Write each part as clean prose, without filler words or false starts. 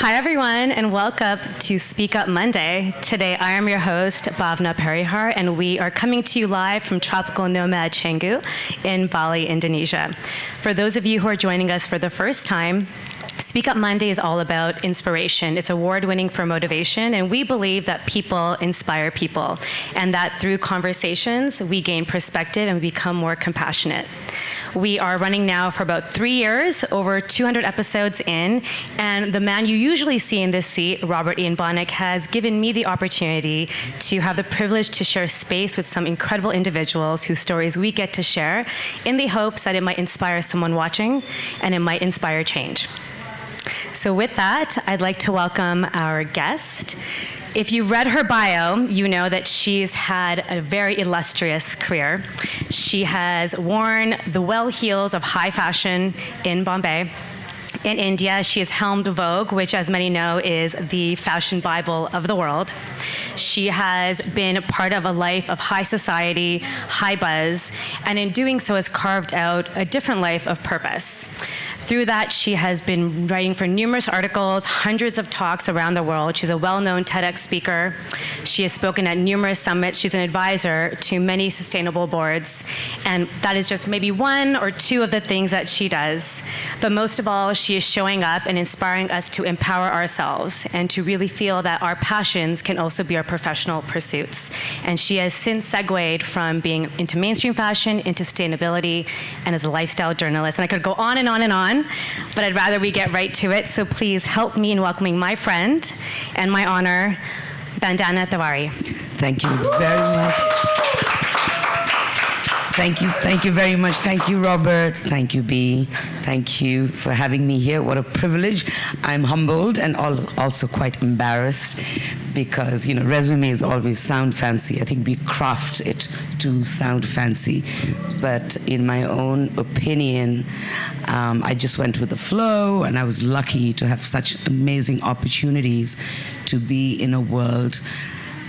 Hi, everyone, and welcome to Speak Up Monday. Today, I am your host, Bhavna Parihar, and we are coming to you live from tropical nomad Canggu in Bali, Indonesia. For those of you who are joining us for the first time, Speak Up Monday is all about inspiration. It's award-winning for motivation, and we believe that people inspire people, and that through conversations, we gain perspective and we become more compassionate. We are running now for about 3 years, over 200 episodes in, and the man you usually see in this seat, Robert Ian Bonnick, has given me the opportunity to have the privilege to share space with some incredible individuals whose stories we get to share in the hopes that it might inspire someone watching and it might inspire change. So with that, I'd like to welcome our guest. If you've read her bio, you know that she's had a very illustrious career. She has worn the well heels of high fashion in Bombay. In India, she has helmed Vogue, which, as many know, is the fashion Bible of the world. She has been part of a life of high society, high buzz, and in doing so has carved out a different life of purpose. Through that, she has been writing for numerous articles, hundreds of talks around the world. She's a well-known TEDx speaker. She has spoken at numerous summits. She's an advisor to many sustainable boards. And that is just maybe one or two of the things that she does. But most of all, she is showing up and inspiring us to empower ourselves and to really feel that our passions can also be our professional pursuits. And she has since segued from being into mainstream fashion, into sustainability, and as a lifestyle journalist. And I could go on and on and on, but I'd rather we get right to it. So please help me in welcoming my friend and my honor, Bandana Tewari. Thank you very much. Thank you very much. Thank you, Robert. Thank you, B. Thank you for having me here. What a privilege. I'm humbled and also quite embarrassed because, you know, resumes always sound fancy. I think we craft it to sound fancy. But in my own opinion, I just went with the flow, and I was lucky to have such amazing opportunities to be in a world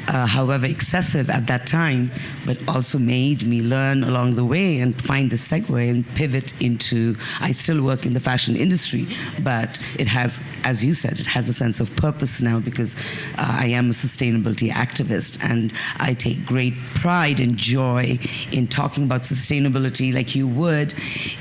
however excessive at that time, but also made me learn along the way and find the segue and pivot into, I still work in the fashion industry, but it has, as you said, it has a sense of purpose now because I am a sustainability activist, and I take great pride and joy in talking about sustainability like you would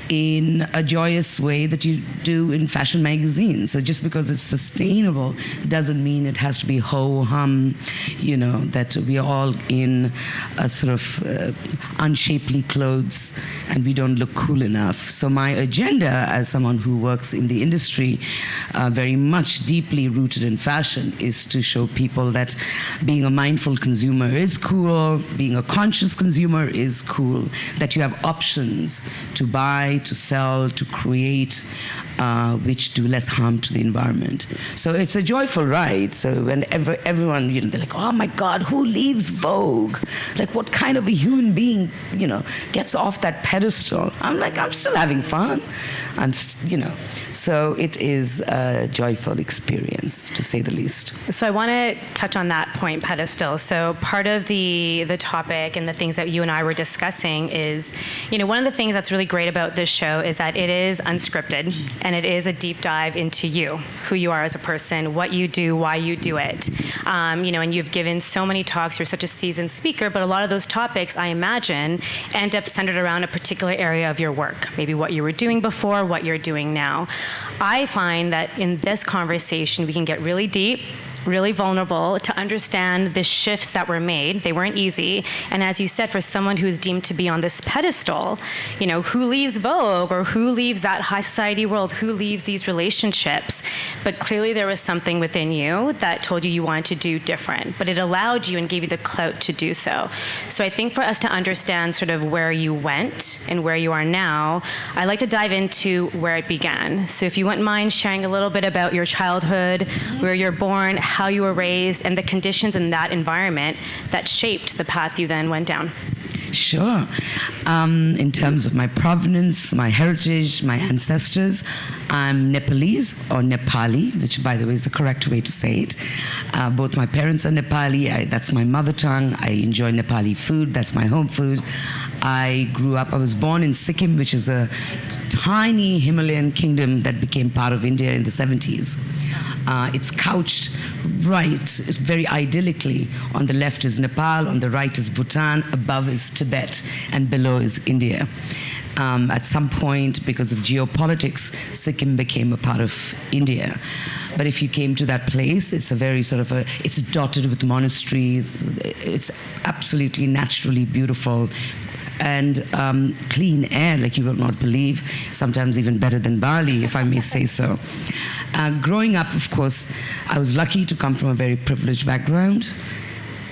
in a joyous way that you do in fashion magazines. So just because it's sustainable doesn't mean it has to be ho-hum, you know, that we are all in a sort of unshapely clothes and we don't look cool enough. So my agenda as someone who works in the industry, very much deeply rooted in fashion, is to show people that being a mindful consumer is cool, being a conscious consumer is cool, that you have options to buy, to sell, to create, which do less harm to the environment. So it's a joyful ride. So when everyone, you know, they're like, oh my God, who leaves Vogue? Like, what kind of a human being, you know, gets off that pedestal? I'm like, I'm still having fun. You know, so it is a joyful experience, to say the least. So I want to touch on that point, pedestal. So part of the topic and the things that you and I were discussing is, you know, one of the things that's really great about this show is that it is unscripted, and it is a deep dive into you, who you are as a person, what you do, why you do it. You know, and you've given so many talks, you're such a seasoned speaker, but a lot of those topics, I imagine, end up centered around a particular area of your work, maybe what you were doing before, what you're doing now. I find that in this conversation, we can get really deep, really vulnerable to understand the shifts that were made. They weren't easy. And as you said, for someone who's deemed to be on this pedestal, you know, who leaves Vogue or who leaves that high society world, who leaves these relationships? But clearly there was something within you that told you you wanted to do different, but it allowed you and gave you the clout to do so. So I think for us to understand sort of where you went and where you are now, I'd like to dive into where it began. So if you wouldn't mind sharing a little bit about your childhood, where you're born, how you were raised, and the conditions in that environment that shaped the path you then went down. Sure. In terms of my provenance, my heritage, my ancestors, I'm Nepalese or Nepali, which, by the way, is the correct way to say it. Both my parents are Nepali. That's my mother tongue. I enjoy Nepali food. That's my home food. I was born in Sikkim, which is a tiny Himalayan kingdom that became part of India in the 70s. It's couched it's very idyllically. On the left is Nepal, on the right is Bhutan, above is Tibet, and below is India. At some point, because of geopolitics, Sikkim became a part of India. But if you came to that place, it's a very it's dotted with monasteries. It's absolutely naturally beautiful. And clean air, like you will not believe, sometimes even better than Bali, if I may say so. Growing up, of course, I was lucky to come from a very privileged background.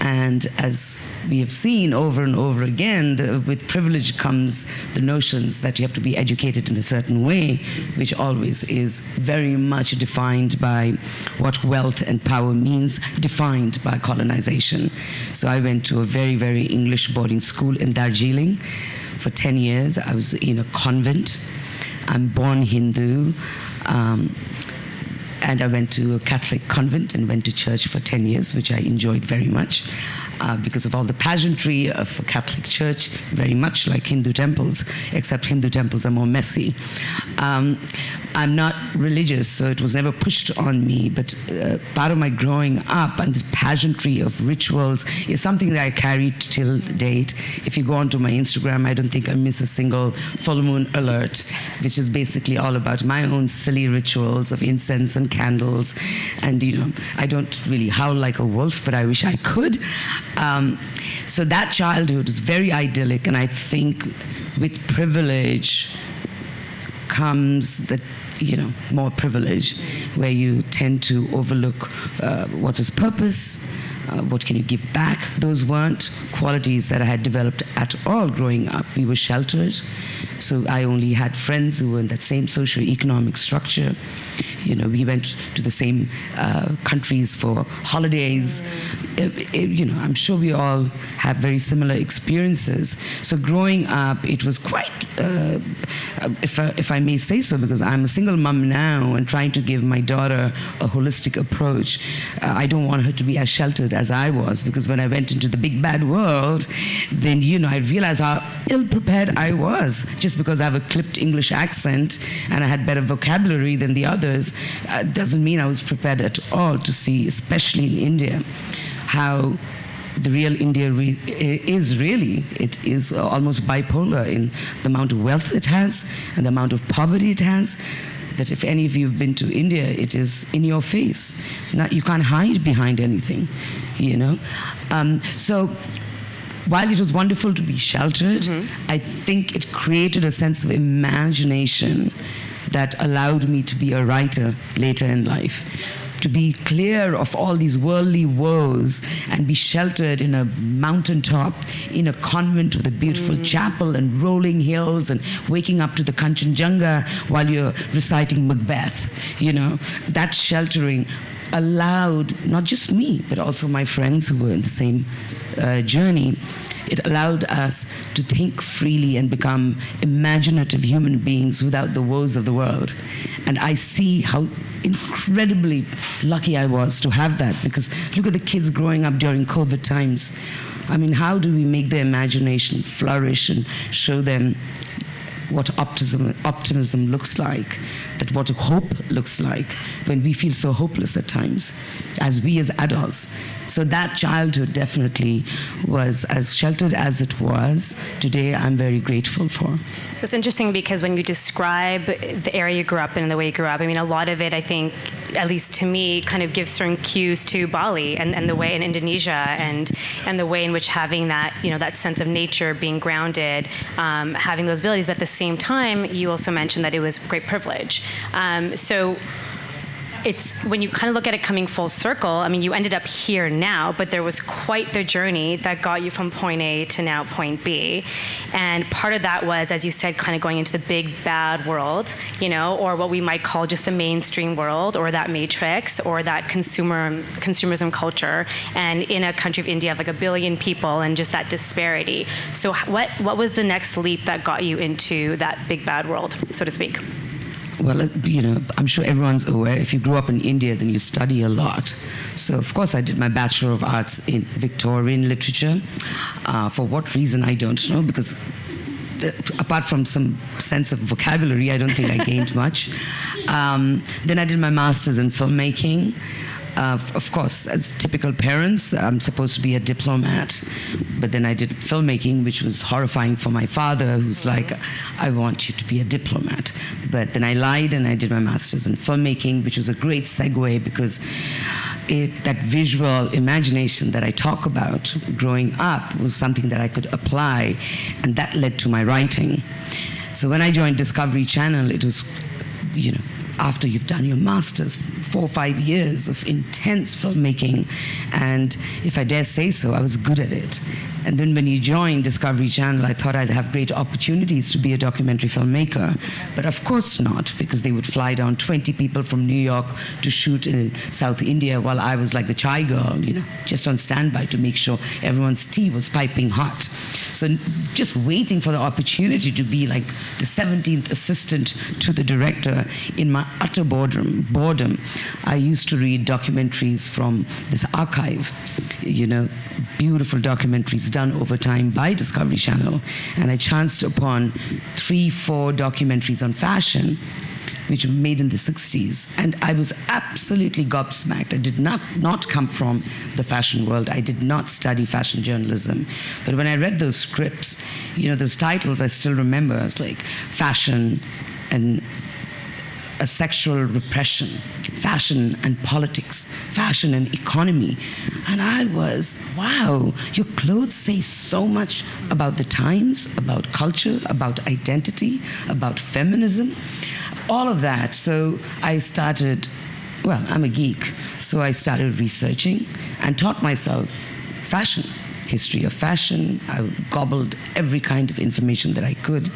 And as we have seen over and over again, with privilege comes the notions that you have to be educated in a certain way, which always is very much defined by what wealth and power means, defined by colonization. So I went to a very, very English boarding school in Darjeeling for 10 years. I was in a convent. I'm born Hindu. And I went to a Catholic convent and went to church for 10 years, which I enjoyed very much because of all the pageantry of a Catholic church, very much like Hindu temples, except Hindu temples are more messy. I'm not religious, so it was never pushed on me, but part of my growing up and the pageantry of rituals is something that I carry till date. If you go onto my Instagram, I don't think I miss a single full moon alert, which is basically all about my own silly rituals of incense and candles. And, I don't really howl like a wolf, but I wish I could. So that childhood is very idyllic, and I think with privilege comes the more privilege, where you tend to overlook what is purpose, what can you give back. Those weren't qualities that I had developed at all growing up. We were sheltered, so I only had friends who were in that same socioeconomic structure. We went to the same countries for holidays. I'm sure we all have very similar experiences. So growing up, it was quite, if I may say so, because I'm a single mom now and trying to give my daughter a holistic approach. I don't want her to be as sheltered as I was, because when I went into the big bad world, then, I realized how ill-prepared I was. Just because I have a clipped English accent and I had better vocabulary than the others, doesn't mean I was prepared at all to see, especially in India, how the real India is really. It is almost bipolar in the amount of wealth it has and the amount of poverty it has, that if any of you have been to India, it is in your face. You can't hide behind anything, So while it was wonderful to be sheltered, I think it created a sense of imagination that allowed me to be a writer later in life, to be clear of all these worldly woes and be sheltered in a mountaintop, in a convent with a beautiful chapel and rolling hills, and waking up to the Kanchenjunga while you're reciting Macbeth. That sheltering allowed not just me, but also my friends who were in the same journey. It allowed us to think freely and become imaginative human beings without the woes of the world. And I see how incredibly lucky I was to have that, because look at the kids growing up during COVID times. I mean, how do we make their imagination flourish and show them what optimism looks like, that what hope looks like when we feel so hopeless at times, as we as adults. So that childhood definitely was as sheltered as it was. Today, I'm very grateful for. So it's interesting because when you describe the area you grew up in and the way you grew up, I mean, a lot of it, I think, at least to me, kind of gives certain cues to Bali and the way in Indonesia and the way in which having that, that sense of nature, being grounded, having those abilities. But at the same time, you also mentioned that it was great privilege. So it's when you kind of look at it coming full circle, I mean, you ended up here now, but there was quite the journey that got you from point A to now point B. And part of that was, as you said, kind of going into the big bad world, or what we might call just the mainstream world, or that matrix, or that consumerism culture. And in a country of India of like 1 billion people and just that disparity. So what was the next leap that got you into that big bad world, so to speak? Well, I'm sure everyone's aware, if you grew up in India, then you study a lot. So, of course, I did my Bachelor of Arts in Victorian Literature. For what reason, I don't know, because apart from some sense of vocabulary, I don't think I gained much. Then I did my master's in filmmaking. Of course, as typical parents, I'm supposed to be a diplomat, but then I did filmmaking, which was horrifying for my father, who's like, I want you to be a diplomat. But then I lied and I did my master's in filmmaking, which was a great segue because that visual imagination that I talk about growing up was something that I could apply, and that led to my writing. So when I joined Discovery Channel, it was, after you've done your master's, 4 or 5 years of intense filmmaking, and if I dare say so, I was good at it. And then when you joined Discovery Channel, I thought I'd have great opportunities to be a documentary filmmaker, but of course not, because they would fly down 20 people from New York to shoot in South India while I was like the chai girl, just on standby to make sure everyone's tea was piping hot. So just waiting for the opportunity to be like the 17th assistant to the director in my utter boredom, I used to read documentaries from this archive, beautiful documentaries done over time by Discovery Channel. And I chanced upon 3-4 documentaries on fashion, which were made in the 60s. And I was absolutely gobsmacked. I did not come from the fashion world. I did not study fashion journalism. But when I read those scripts, those titles I still remember. It's like fashion and a sexual repression, fashion and politics, fashion and economy. And I was, wow, your clothes say so much about the times, about culture, about identity, about feminism, all of that. So I started, I'm a geek, so I started researching and taught myself fashion, history of fashion. I gobbled every kind of information that I could,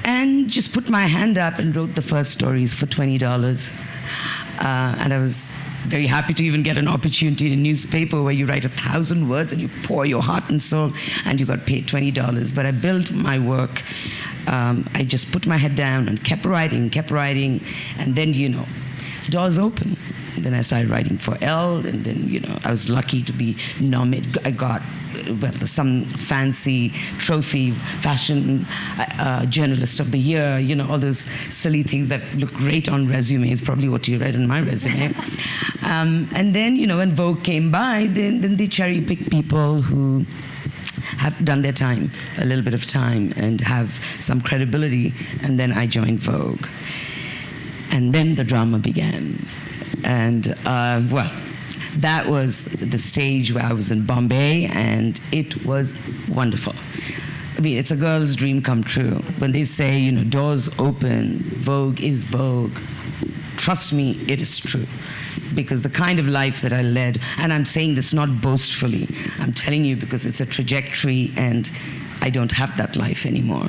and just put my hand up and wrote the first stories for $20. And I was very happy to even get an opportunity in a newspaper where you write 1,000 words and you pour your heart and soul, and you got paid $20. But I built my work. I just put my head down and kept writing, and then, doors open. Then I started writing for Elle, and then, I was lucky to be nominated. I got some fancy trophy, fashion journalist of the year, all those silly things that look great on resumes, probably what you read in my resume. And then, when Vogue came by, then they cherry-pick people who have done their time, a little bit of time, and have some credibility. And then I joined Vogue. And then the drama began. And, that was the stage where I was in Bombay, and it was wonderful. I mean, it's a girl's dream come true. When they say, doors open, Vogue is Vogue, trust me, it is true. Because the kind of life that I led, and I'm saying this not boastfully, I'm telling you because it's a trajectory, and I don't have that life anymore.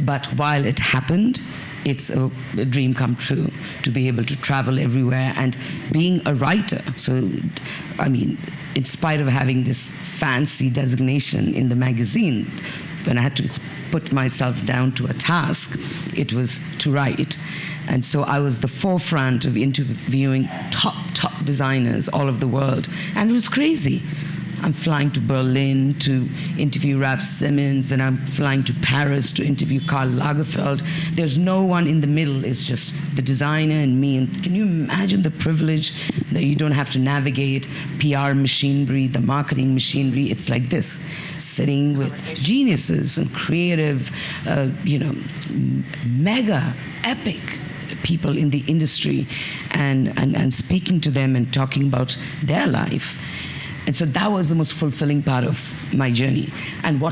But while it happened, it's a dream come true to be able to travel everywhere and being a writer. So, in spite of having this fancy designation in the magazine, when I had to put myself down to a task, it was to write. And so I was the forefront of interviewing top designers all over the world. And it was crazy. I'm flying to Berlin to interview Ralph Simmons, then I'm flying to Paris to interview Karl Lagerfeld. There's no one in the middle. It's just the designer and me. And can you imagine the privilege that you don't have to navigate PR machinery, the marketing machinery? It's like this, sitting with geniuses and creative, mega, epic people in the industry and speaking to them and talking about their life. And so that was the most fulfilling part of my journey. And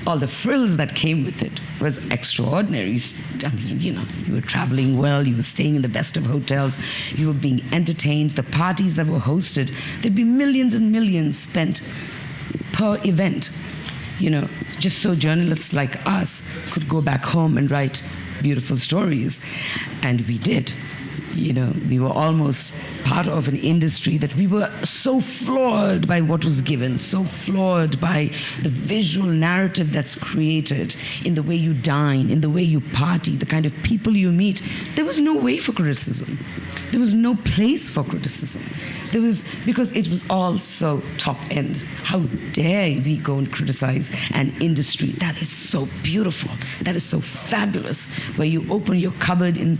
all the frills that came with it was extraordinary. You were traveling well, you were staying in the best of hotels, you were being entertained, the parties that were hosted, there'd be millions and millions spent per event. Just so journalists like us could go back home and write beautiful stories. And we did. We were almost part of an industry that we were so flawed by what was given, so flawed by the visual narrative that's created in the way you dine, in the way you party, the kind of people you meet. There was no way for criticism. There was no place for criticism. Because it was all so top end. How dare we go and criticize an industry that is so beautiful, that is so fabulous, where you open your cupboard in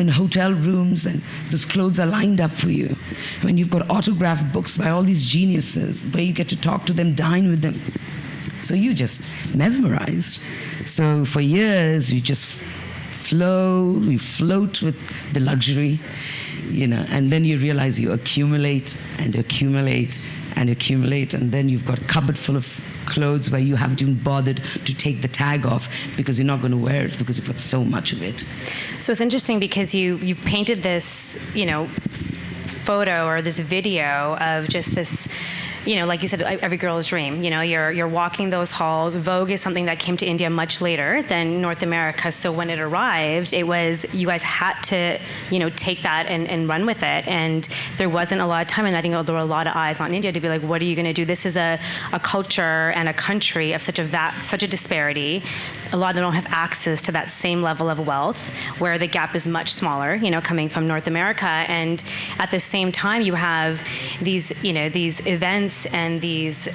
hotel rooms and those clothes are lined up for you. When you've got autographed books by all these geniuses, where you get to talk to them, dine with them. So you just mesmerized. So for years, you just we float with the luxury, and then you realize you accumulate and accumulate and accumulate, and then you've got a cupboard full of clothes where you haven't even bothered to take the tag off because you're not going to wear it because you've got so much of it. So it's interesting because you've painted this, photo or this video of just this, like you said, every girl's dream. You're walking those halls. Vogue is something that came to India much later than North America. So when it arrived, it was, you guys had to, take that and run with it. And there wasn't a lot of time. And I think there were a lot of eyes on India to be like, what are you going to do? This is a culture and a country of such a disparity. A lot of them don't have access to that same level of wealth, where the gap is much smaller, coming from North America. And at the same time, you have these events and these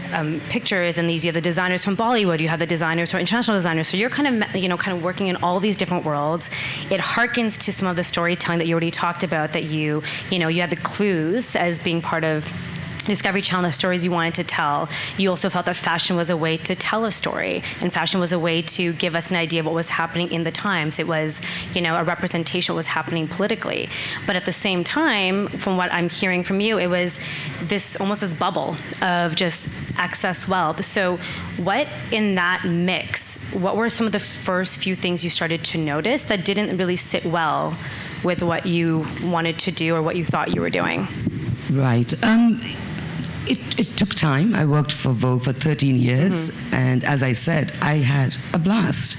pictures, and you have the designers from Bollywood, you have the designers from international designers. So you're kind of working in all these different worlds. It harkens to some of the storytelling that you already talked about, that you had the clues as being part of Discovery Channel, the stories you wanted to tell. You also felt that fashion was a way to tell a story, and fashion was a way to give us an idea of what was happening in the times. It was, a representation of what was happening politically. But at the same time, from what I'm hearing from you, it was almost this bubble of just excess wealth. So what in that mix, what were some of the first few things you started to notice that didn't really sit well with what you wanted to do or what you thought you were doing? Right. It took time. I worked for Vogue for 13 years, and as I said, I had a blast.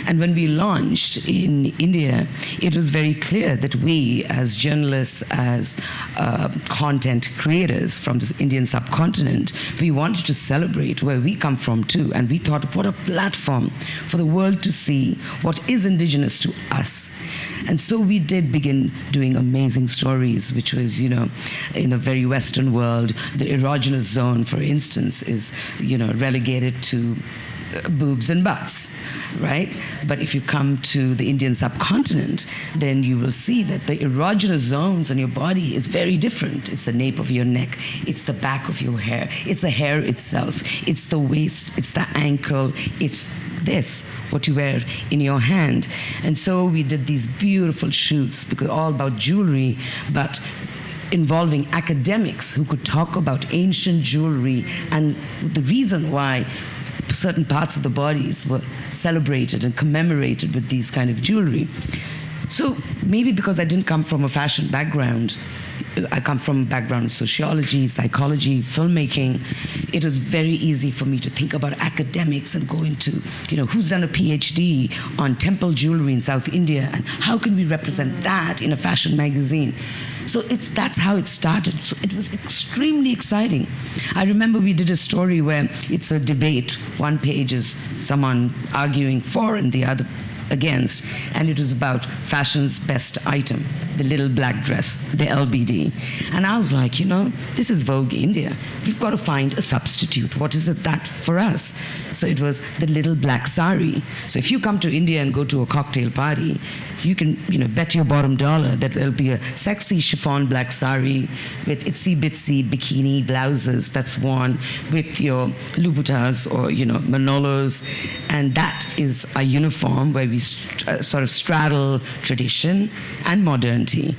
And when we launched in India, it was very clear that we, as journalists, as content creators from the Indian subcontinent, we wanted to celebrate where we come from too. And we thought, what a platform for the world to see what is indigenous to us. And so we did begin doing amazing stories, which was, in a very Western world, the erogenous zone, for instance, is, relegated to boobs and butts, right? But if you come to the Indian subcontinent, then you will see that the erogenous zones on your body is very different. It's the nape of your neck, it's the back of your hair, it's the hair itself, it's the waist, it's the ankle, it's this, what you wear in your hand. And so we did these beautiful shoots, because all about jewelry, but involving academics who could talk about ancient jewelry and the reason why certain parts of the bodies were celebrated and commemorated with these kind of jewelry. So maybe because I didn't come from a fashion background, I come from a background of sociology, psychology, filmmaking, it was very easy for me to think about academics and go into, who's done a PhD on temple jewelry in South India, and how can we represent that in a fashion magazine? So that's how it started. So it was extremely exciting. I remember we did a story where it's a debate. One page is someone arguing for and the other against, and it was about fashion's best item, the little black dress, the LBD. And I was like, this is Vogue India. We've got to find a substitute. What is it that for us? So it was the little black sari. So if you come to India and go to a cocktail party, you can, bet your bottom dollar that there'll be a sexy chiffon black sari with itsy-bitsy bikini blouses that's worn with your lubutas or, manolos. And that is a uniform where we sort of straddle tradition and modernity.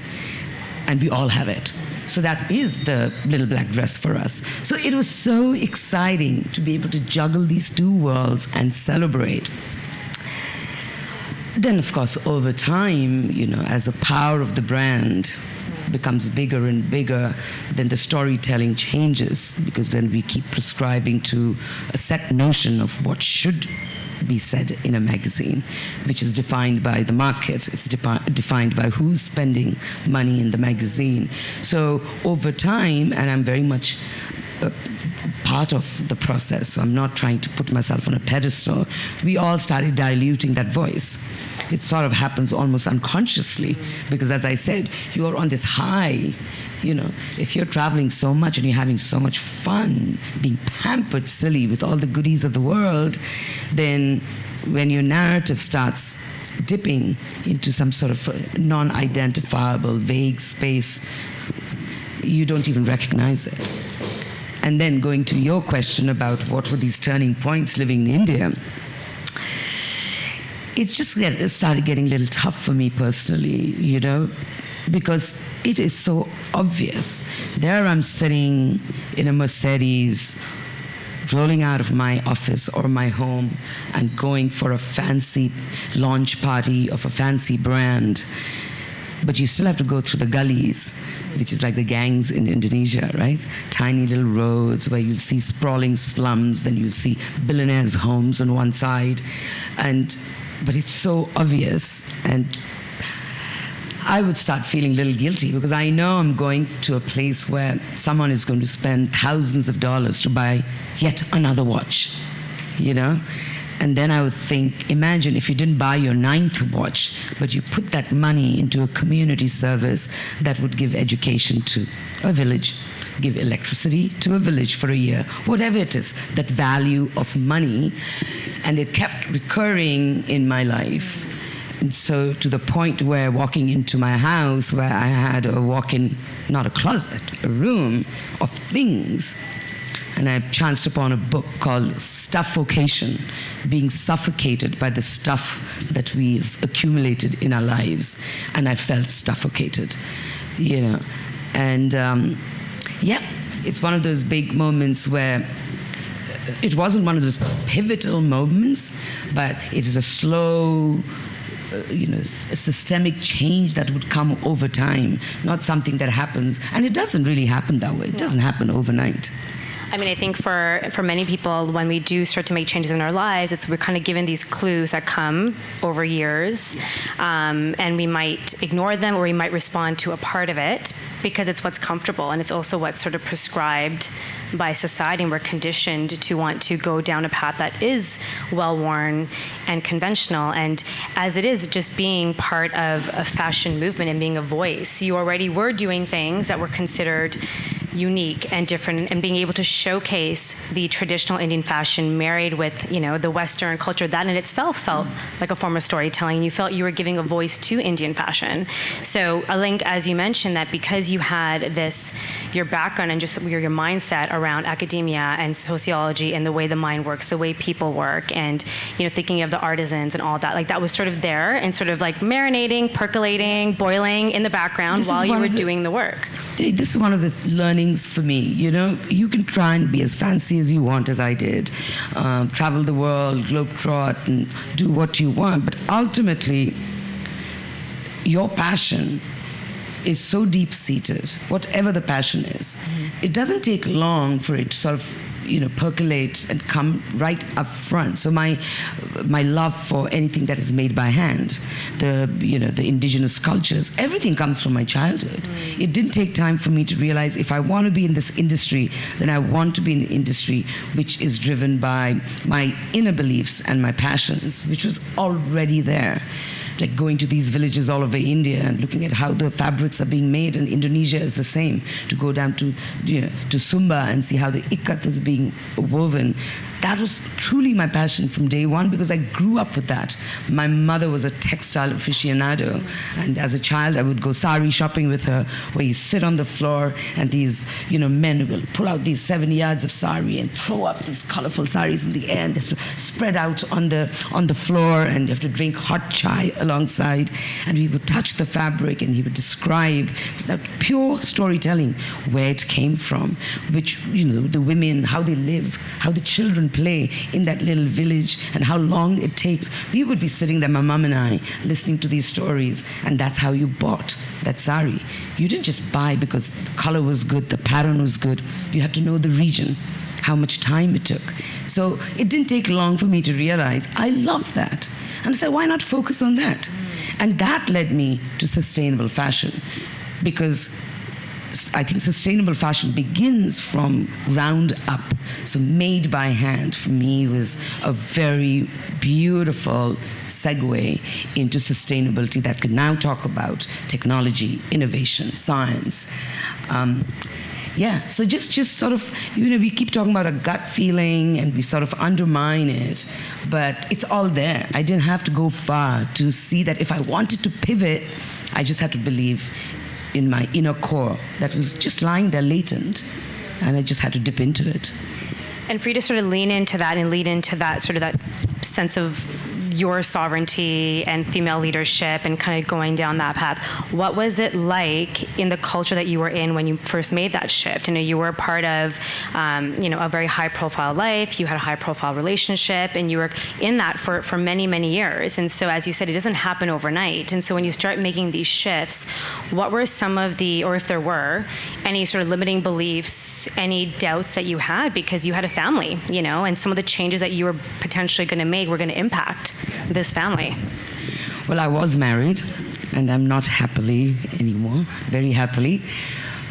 And we all have it. So that is the little black dress for us. So it was so exciting to be able to juggle these two worlds and celebrate. Then, of course, over time, as the power of the brand becomes bigger and bigger, then the storytelling changes, because then we keep prescribing to a set notion of what should be said in a magazine, which is defined by the market. It's defined by who's spending money in the magazine. So over time, and I'm very much part of the process, so I'm not trying to put myself on a pedestal, we all started diluting that voice. it sort of happens almost unconsciously, because as I said, you are on this high. If you're traveling so much and you're having so much fun, being pampered silly with all the goodies of the world, then when your narrative starts dipping into some sort of non-identifiable, vague space, you don't even recognize it. And then going to your question about what were these turning points living in India, it started getting a little tough for me personally, because it is so obvious. There I'm sitting in a Mercedes, rolling out of my office or my home and going for a fancy launch party of a fancy brand. But you still have to go through the gullies, which is like the gangs in Indonesia, right? Tiny little roads where you see sprawling slums, then you see billionaires' homes on one side. But it's so obvious, and I would start feeling a little guilty because I know I'm going to a place where someone is going to spend thousands of dollars to buy yet another watch, And then I would think, imagine if you didn't buy your 9th watch, but you put that money into a community service that would give education to a village, give electricity to a village for a year, whatever it is, that value of money. And it kept recurring in my life. And so to the point where walking into my house, where I had a walk-in, not a closet, a room of things, and I chanced upon a book called Stuffocation, being suffocated by the stuff that we've accumulated in our lives. And I felt suffocated, And it's one of those big moments where it wasn't one of those pivotal moments, but it is a slow, a systemic change that would come over time, not something that happens. And it doesn't really happen that way. It doesn't happen overnight. I mean, I think for many people, when we do start to make changes in our lives, we're kind of given these clues that come over years, and we might ignore them or we might respond to a part of it because it's what's comfortable, and it's also what's sort of prescribed by society, and we're conditioned to want to go down a path that is well-worn and conventional. And as it is just being part of a fashion movement and being a voice, you already were doing things that were considered unique and different, and being able to showcase the traditional Indian fashion married with, the Western culture, that in itself felt like a form of storytelling. You felt you were giving a voice to Indian fashion. So I think, as you mentioned, that because you had your background and just your mindset around academia and sociology and the way the mind works, the way people work, and thinking of the artisans and all that, like that was sort of there and sort of like marinating, percolating, boiling in the background while you were doing the work. This is one of the learnings for me. You can try and be as fancy as you want, as I did, travel the world, globetrot, and do what you want, but ultimately your passion is so deep-seated, whatever the passion is. It doesn't take long for it to sort of percolate and come right up front. So my love for anything that is made by hand, the indigenous cultures, everything comes from my childhood. It didn't take time for me to realize if I want to be in this industry, then I want to be in an industry which is driven by my inner beliefs and my passions, which was already there. Like going to these villages all over India and looking at how the fabrics are being made, and Indonesia is the same. To go down to Sumba and see how the ikat is being woven. That was truly my passion from day one, because I grew up with that. My mother was a textile aficionado, and as a child I would go sari shopping with her, where you sit on the floor and these men will pull out these 7 yards of sari and throw up these colorful saris in the air, and they spread out on the floor, and you have to drink hot chai alongside, and we would touch the fabric and he would describe that pure storytelling, where it came from, which the women, how they live, how the children play in that little village, and how long it takes. We would be sitting there, my mom and I, listening to these stories, and that's how you bought that sari. You didn't just buy because the color was good, the pattern was good. You had to know the region, how much time it took. So it didn't take long for me to realize I love that. And I said, why not focus on that? And that led me to sustainable fashion, because I think sustainable fashion begins from ground up. So made by hand for me was a very beautiful segue into sustainability that could now talk about technology, innovation, science. So just sort of, we keep talking about a gut feeling and we sort of undermine it, but it's all there. I didn't have to go far to see that if I wanted to pivot, I just had to believe in my inner core that was just lying there latent, and I just had to dip into it. And for you to sort of lean into that and lead into that sort of that sense of your sovereignty and female leadership and kind of going down that path, what was it like in the culture that you were in when you first made that shift? You were a part of, a very high-profile life. You had a high-profile relationship, and you were in that for many, many years. And so, as you said, it doesn't happen overnight. And so, when you start making these shifts, what were some of the, or if there were, any sort of limiting beliefs, any doubts that you had because you had a family, and some of the changes that you were potentially going to make were going to impact this family? Well, I was married, and I'm not happily anymore, very happily.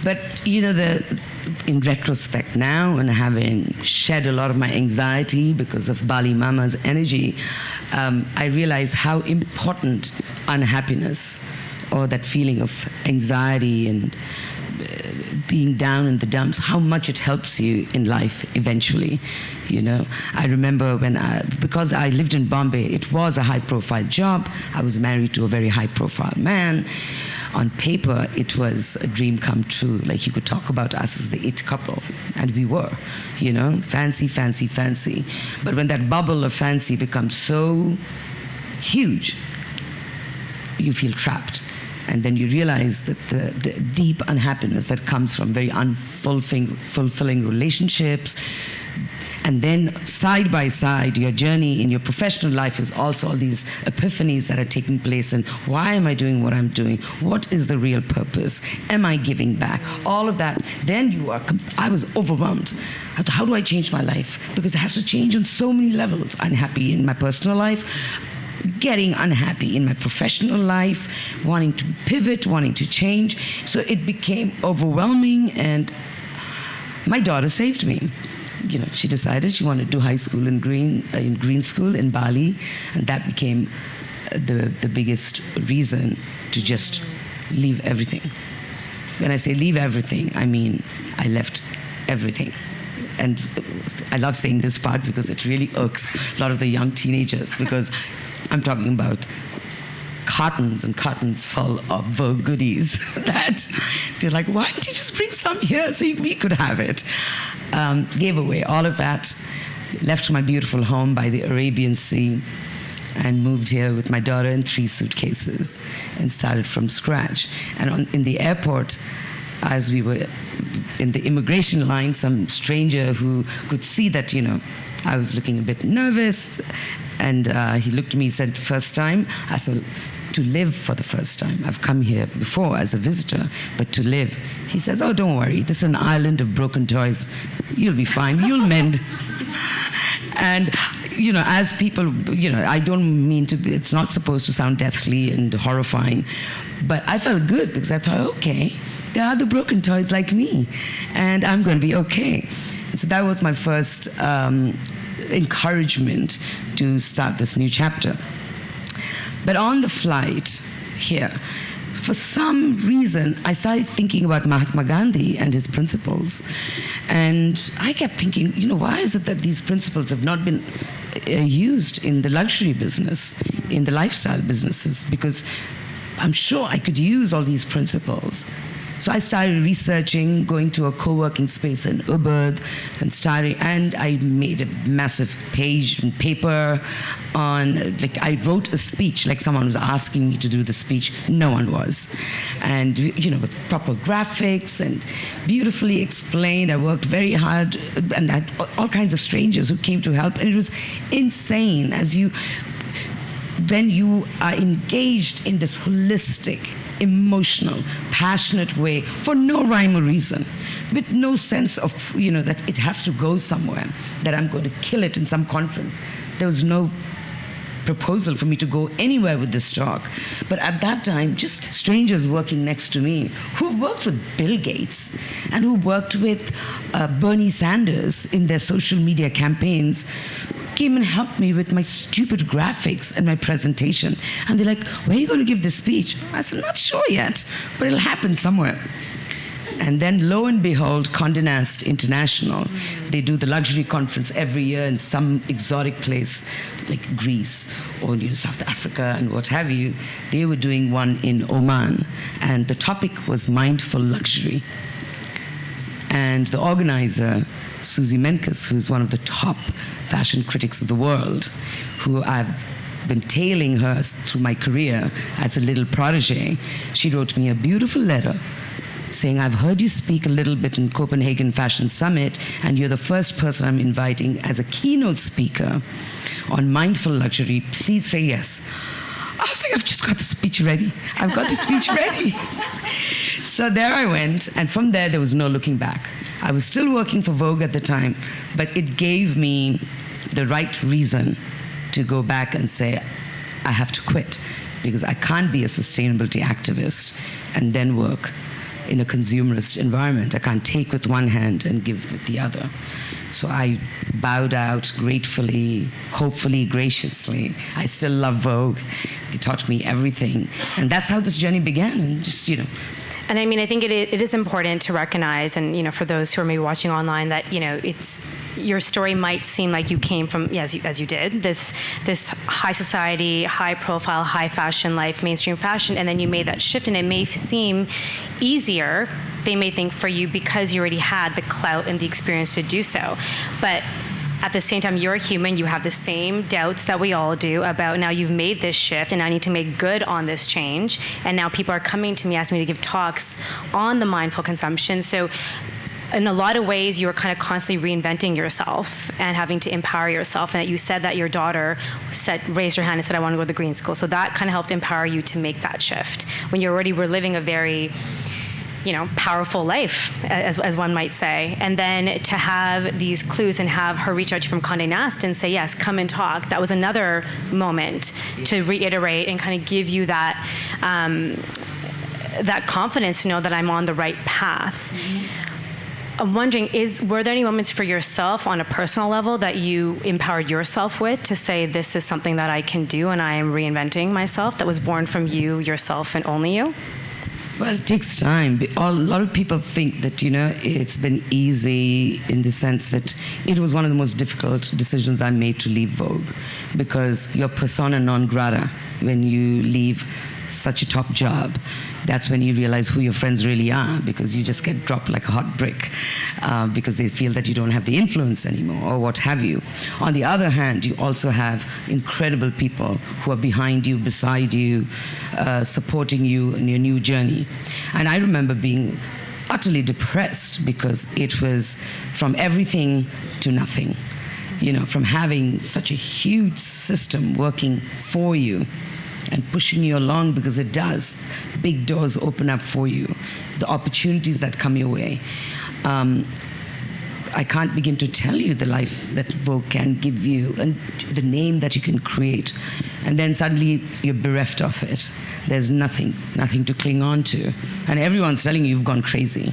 But, in retrospect now, and having shed a lot of my anxiety because of Bali Mama's energy, I realize how important unhappiness, or that feeling of anxiety and being down in the dumps, how much it helps you in life eventually. I remember because I lived in Bombay, it was a high-profile job. I was married to a very high-profile man. On paper, it was a dream come true. Like, you could talk about us as the it couple, and we were, fancy, fancy, fancy. But when that bubble of fancy becomes so huge, you feel trapped. And then you realize that the deep unhappiness that comes from very unfulfilling relationships. And then side by side, your journey in your professional life is also all these epiphanies that are taking place. And why am I doing what I'm doing? What is the real purpose? Am I giving back? All of that. Then I was overwhelmed. How do I change my life? Because it has to change on so many levels. Unhappy in my personal life, getting unhappy in my professional life, wanting to pivot, wanting to change. So it became overwhelming, and my daughter saved me. She decided she wanted to do high school in green school in Bali, and that became the biggest reason to just leave everything. When I say leave everything, I mean I left everything. And I love saying this part because it really irks a lot of the young teenagers, because I'm talking about cartons and cartons full of Vogue goodies that they're like, why didn't you just bring some here so we could have it? Gave away all of that, left my beautiful home by the Arabian Sea, and moved here with my daughter in 3 suitcases and started from scratch. And in the airport, as we were in the immigration line, some stranger who could see that, I was looking a bit nervous, and he looked at me and said, first time? I said, to live for the first time. I've come here before as a visitor, but to live. He says, oh, don't worry, this is an island of broken toys. You'll be fine, you'll mend. And, as people, I don't mean to be, it's not supposed to sound deathly and horrifying, but I felt good because I thought, okay, there are other broken toys like me, and I'm going to be okay. And so that was my first encouragement to start this new chapter. But on the flight here, for some reason, I started thinking about Mahatma Gandhi and his principles. And I kept thinking, why is it that these principles have not been used in the luxury business, in the lifestyle businesses? Because I'm sure I could use all these principles. So I started researching, going to a co-working space in Ubud, and I made a massive page and paper on, I wrote a speech, like someone was asking me to do the speech. No one was. And, with proper graphics and beautifully explained. I worked very hard, and I had all kinds of strangers who came to help. And it was insane when you are engaged in this holistic, emotional, passionate way for no rhyme or reason, with no sense of, that it has to go somewhere, that I'm going to kill it in some conference. There was no proposal for me to go anywhere with this talk. But at that time, just strangers working next to me who worked with Bill Gates and who worked with Bernie Sanders in their social media campaigns came and helped me with my stupid graphics and my presentation. And they're like, where are you going to give this speech? I said, not sure yet, but it'll happen somewhere. And then, lo and behold, Condé Nast International, they do the luxury conference every year in some exotic place like Greece or South Africa and what have you. They were doing one in Oman, and the topic was mindful luxury. And the organizer, Susie Menkes, who's one of the top fashion critics of the world, who I've been tailing her through my career as a little protege, she wrote me a beautiful letter saying, I've heard you speak a little bit in Copenhagen Fashion Summit, and you're the first person I'm inviting as a keynote speaker on mindful luxury. Please say yes. I was like, I've just got the speech ready. I've got the speech ready. So there I went, and from there was no looking back. I was still working for Vogue at the time, but it gave me the right reason to go back and say, I have to quit, because I can't be a sustainability activist and then work in a consumerist environment. I can't take with one hand and give with the other. So I bowed out gratefully, hopefully, graciously. I still love Vogue. They taught me everything. And that's how this journey began. And just, And I mean, I think it is important to recognize, and for those who are maybe watching online, that it's your story might seem like you came from, as you did, this high society, high profile, high fashion life, mainstream fashion, and then you made that shift, and it may seem easier, they may think, for you because you already had the clout and the experience to do so, but at the same time, you're a human. You have the same doubts that we all do about, now you've made this shift and I need to make good on this change. And now people are coming to me, asking me to give talks on the mindful consumption. So in a lot of ways, you were kind of constantly reinventing yourself and having to empower yourself. And you said that your daughter raised her hand and said, I want to go to the green school. So that kind of helped empower you to make that shift when you already were living a very powerful life, as one might say. And then to have these clues and have her reach out to you from Condé Nast and say, yes, come and talk. That was another moment to reiterate and kind of give you that that confidence to know that I'm on the right path. Mm-hmm. I'm wondering, were there any moments for yourself on a personal level that you empowered yourself with to say, this is something that I can do and I am reinventing myself, that was born from you, yourself, and only you? Well, it takes time. A lot of people think that, it's been easy in the sense that it was one of the most difficult decisions I made to leave Vogue, because you're persona non grata when you leave such a top job. That's when you realize who your friends really are, because you just get dropped like a hot brick because they feel that you don't have the influence anymore or what have you. On the other hand, you also have incredible people who are behind you, beside you, supporting you in your new journey. And I remember being utterly depressed because it was from everything to nothing. From having such a huge system working for you and pushing you along, because it does. Big doors open up for you, the opportunities that come your way. I can't begin to tell you the life that Vogue can give you and the name that you can create. And then suddenly you're bereft of it. There's nothing to cling on to. And everyone's telling you you've gone crazy.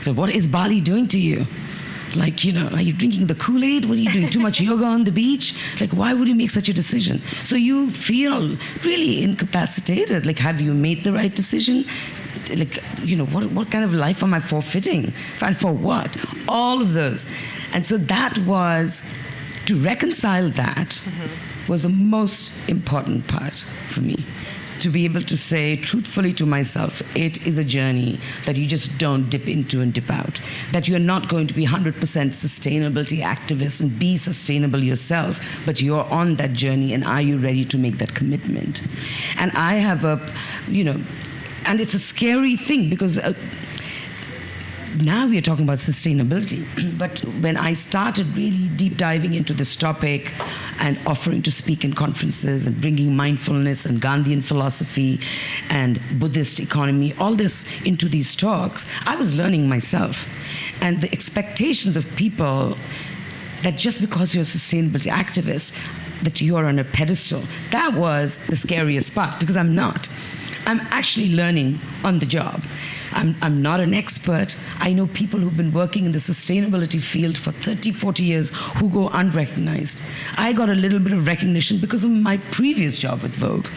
So what is Bali doing to you? Like, are you drinking the Kool-Aid? What are you doing? Too much yoga on the beach? Like, why would you make such a decision? So you feel really incapacitated. Like, have you made the right decision? Like, what kind of life am I forfeiting? And for what? All of those. And so that was, to reconcile that was the most important part for me. To be able to say truthfully to myself, it is a journey that you just don't dip into and dip out. That you're not going to be 100% sustainability activist and be sustainable yourself, but you're on that journey, and are you ready to make that commitment? And I have and it's a scary thing, because now we are talking about sustainability, but when I started really deep diving into this topic and offering to speak in conferences and bringing mindfulness and Gandhian philosophy and Buddhist economy, all this into these talks, I was learning myself. And the expectations of people that just because you're a sustainability activist, that you are on a pedestal. That was the scariest part, because I'm not. I'm actually learning on the job. I'm not an expert. I know people who've been working in the sustainability field for 30, 40 years who go unrecognized. I got a little bit of recognition because of my previous job with Vogue.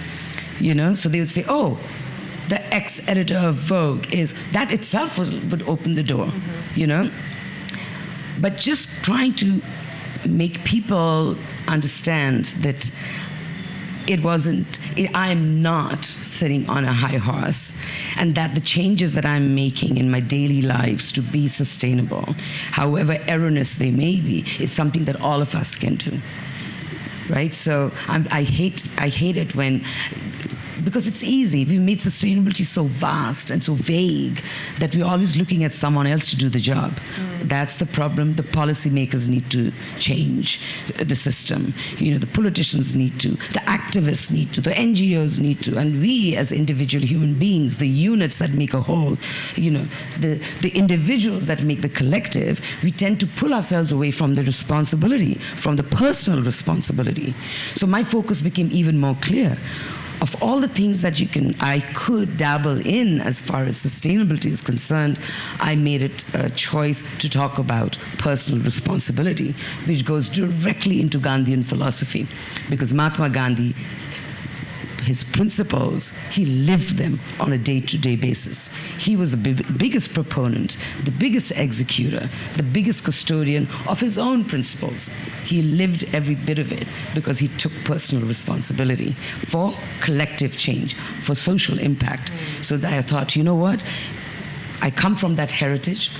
So they would say, oh, the ex-editor of Vogue is, that itself would open the door, But just trying to make people understand that I'm not sitting on a high horse, and that the changes that I'm making in my daily lives to be sustainable, however erroneous they may be, is something that all of us can do, right? So I hate it when, because it's easy. We've made sustainability so vast and so vague that we're always looking at someone else to do the job. That's the problem. The policymakers need to change the system. The politicians need to, the activists need to, the NGOs need to, and we as individual human beings, the units that make a whole, the individuals that make the collective, we tend to pull ourselves away from the responsibility, from the personal responsibility. So my focus became even more clear. Of all the things that I could dabble in as far as sustainability is concerned, I made it a choice to talk about personal responsibility, which goes directly into Gandhian philosophy, because Mahatma Gandhi, his principles, he lived them on a day-to-day basis. He was the biggest proponent, the biggest executor, the biggest custodian of his own principles. He lived every bit of it because he took personal responsibility for collective change, for social impact. So that I thought, you know what? I come from that heritage.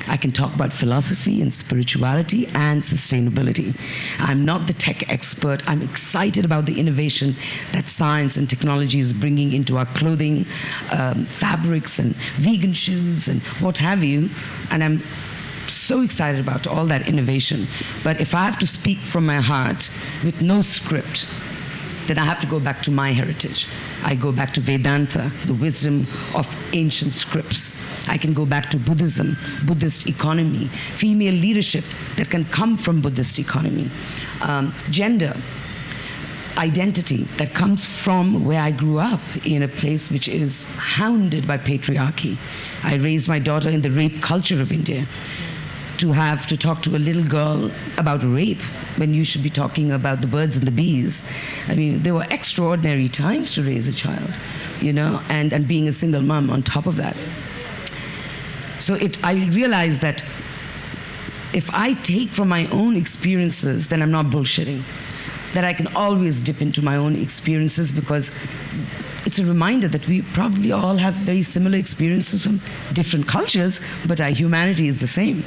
I can talk about philosophy and spirituality and sustainability. I'm not the tech expert. I'm excited about the innovation that science and technology is bringing into our clothing, fabrics and vegan shoes and what have you. And I'm so excited about all that innovation. But if I have to speak from my heart with no script, then I have to go back to my heritage. I go back to Vedanta, the wisdom of ancient scripts. I can go back to Buddhism, Buddhist economy, female leadership that can come from Buddhist economy, gender, identity that comes from where I grew up, in a place which is hounded by patriarchy. I raised my daughter in the rape culture of India. To have to talk to a little girl about rape when you should be talking about the birds and the bees. I mean, there were extraordinary times to raise a child, and being a single mom on top of that. So I realized that if I take from my own experiences, then I'm not bullshitting. That I can always dip into my own experiences, because it's a reminder that we probably all have very similar experiences from different cultures, but our humanity is the same.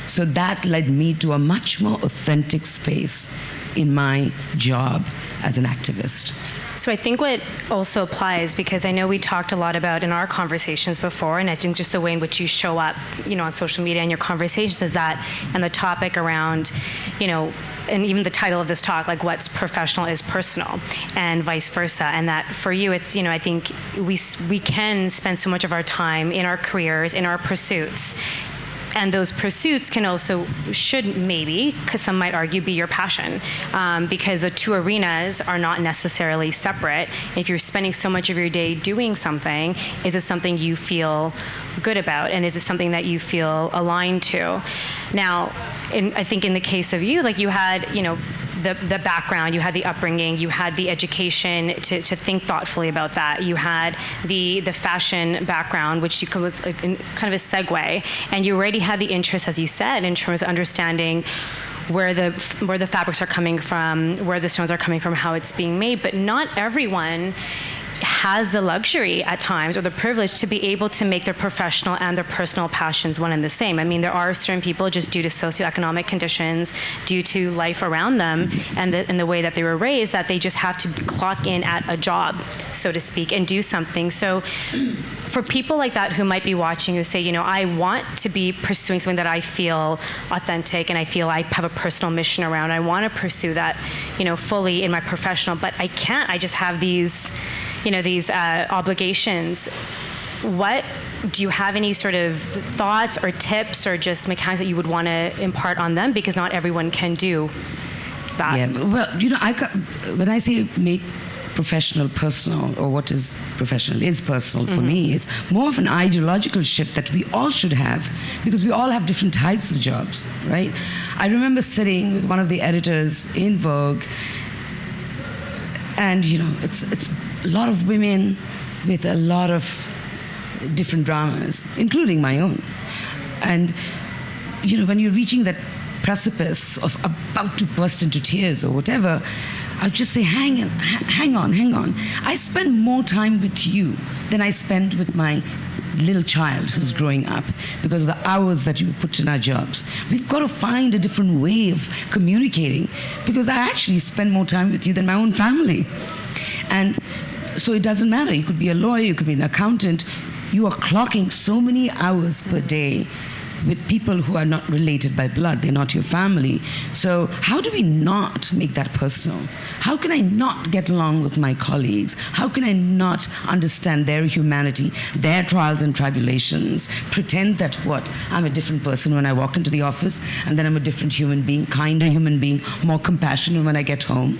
So that led me to a much more authentic space in my job as an activist. So I think what also applies, because I know we talked a lot about in our conversations before, and I think just the way in which you show up, on social media and your conversations is that, and the topic around, and even the title of this talk, like what's professional is personal, and vice versa. And that for you, it's, I think we can spend so much of our time in our careers, in our pursuits. And those pursuits should maybe, because some might argue, be your passion, because the two arenas are not necessarily separate. If you're spending so much of your day doing something, is it something you feel good about, and is it something that you feel aligned to? Now, I think in the case of you, like you had, the background, you had the upbringing, you had the education to think thoughtfully about that. You had the fashion background, which was kind of a segue, and you already had the interest, as you said, in terms of understanding where the fabrics are coming from, where the stones are coming from, how it's being made. But not everyone has the luxury at times, or the privilege, to be able to make their professional and their personal passions one and the same. I mean, there are certain people, just due to socioeconomic conditions, due to life around them and the way that they were raised, that they just have to clock in at a job, so to speak, and do something. So for people like that who might be watching, who say, I want to be pursuing something that I feel authentic and I feel I have a personal mission around, I want to pursue that, fully in my professional, but I can't, I just have these obligations. What do you have any sort of thoughts or tips or just mechanics that you would want to impart on them, because not everyone can do that? Yeah, well, when I say make professional personal, or what is professional is personal for me, it's more of an ideological shift that we all should have, because we all have different types of jobs, right? I remember sitting with one of the editors in Vogue, and it's a lot of women with a lot of different dramas, including my own. And when you're reaching that precipice of about to burst into tears or whatever, I'll just say, hang on. I spend more time with you than I spend with my little child who's growing up, because of the hours that you put in our jobs. We've got to find a different way of communicating, because I actually spend more time with you than my own family. And so it doesn't matter. You could be a lawyer, you could be an accountant. You are clocking so many hours per day with people who are not related by blood. They're not your family. So how do we not make that personal? How can I not get along with my colleagues? How can I not understand their humanity, their trials and tribulations? Pretend that I'm a different person when I walk into the office, and then I'm a different human being, kinder human being, more compassionate when I get home.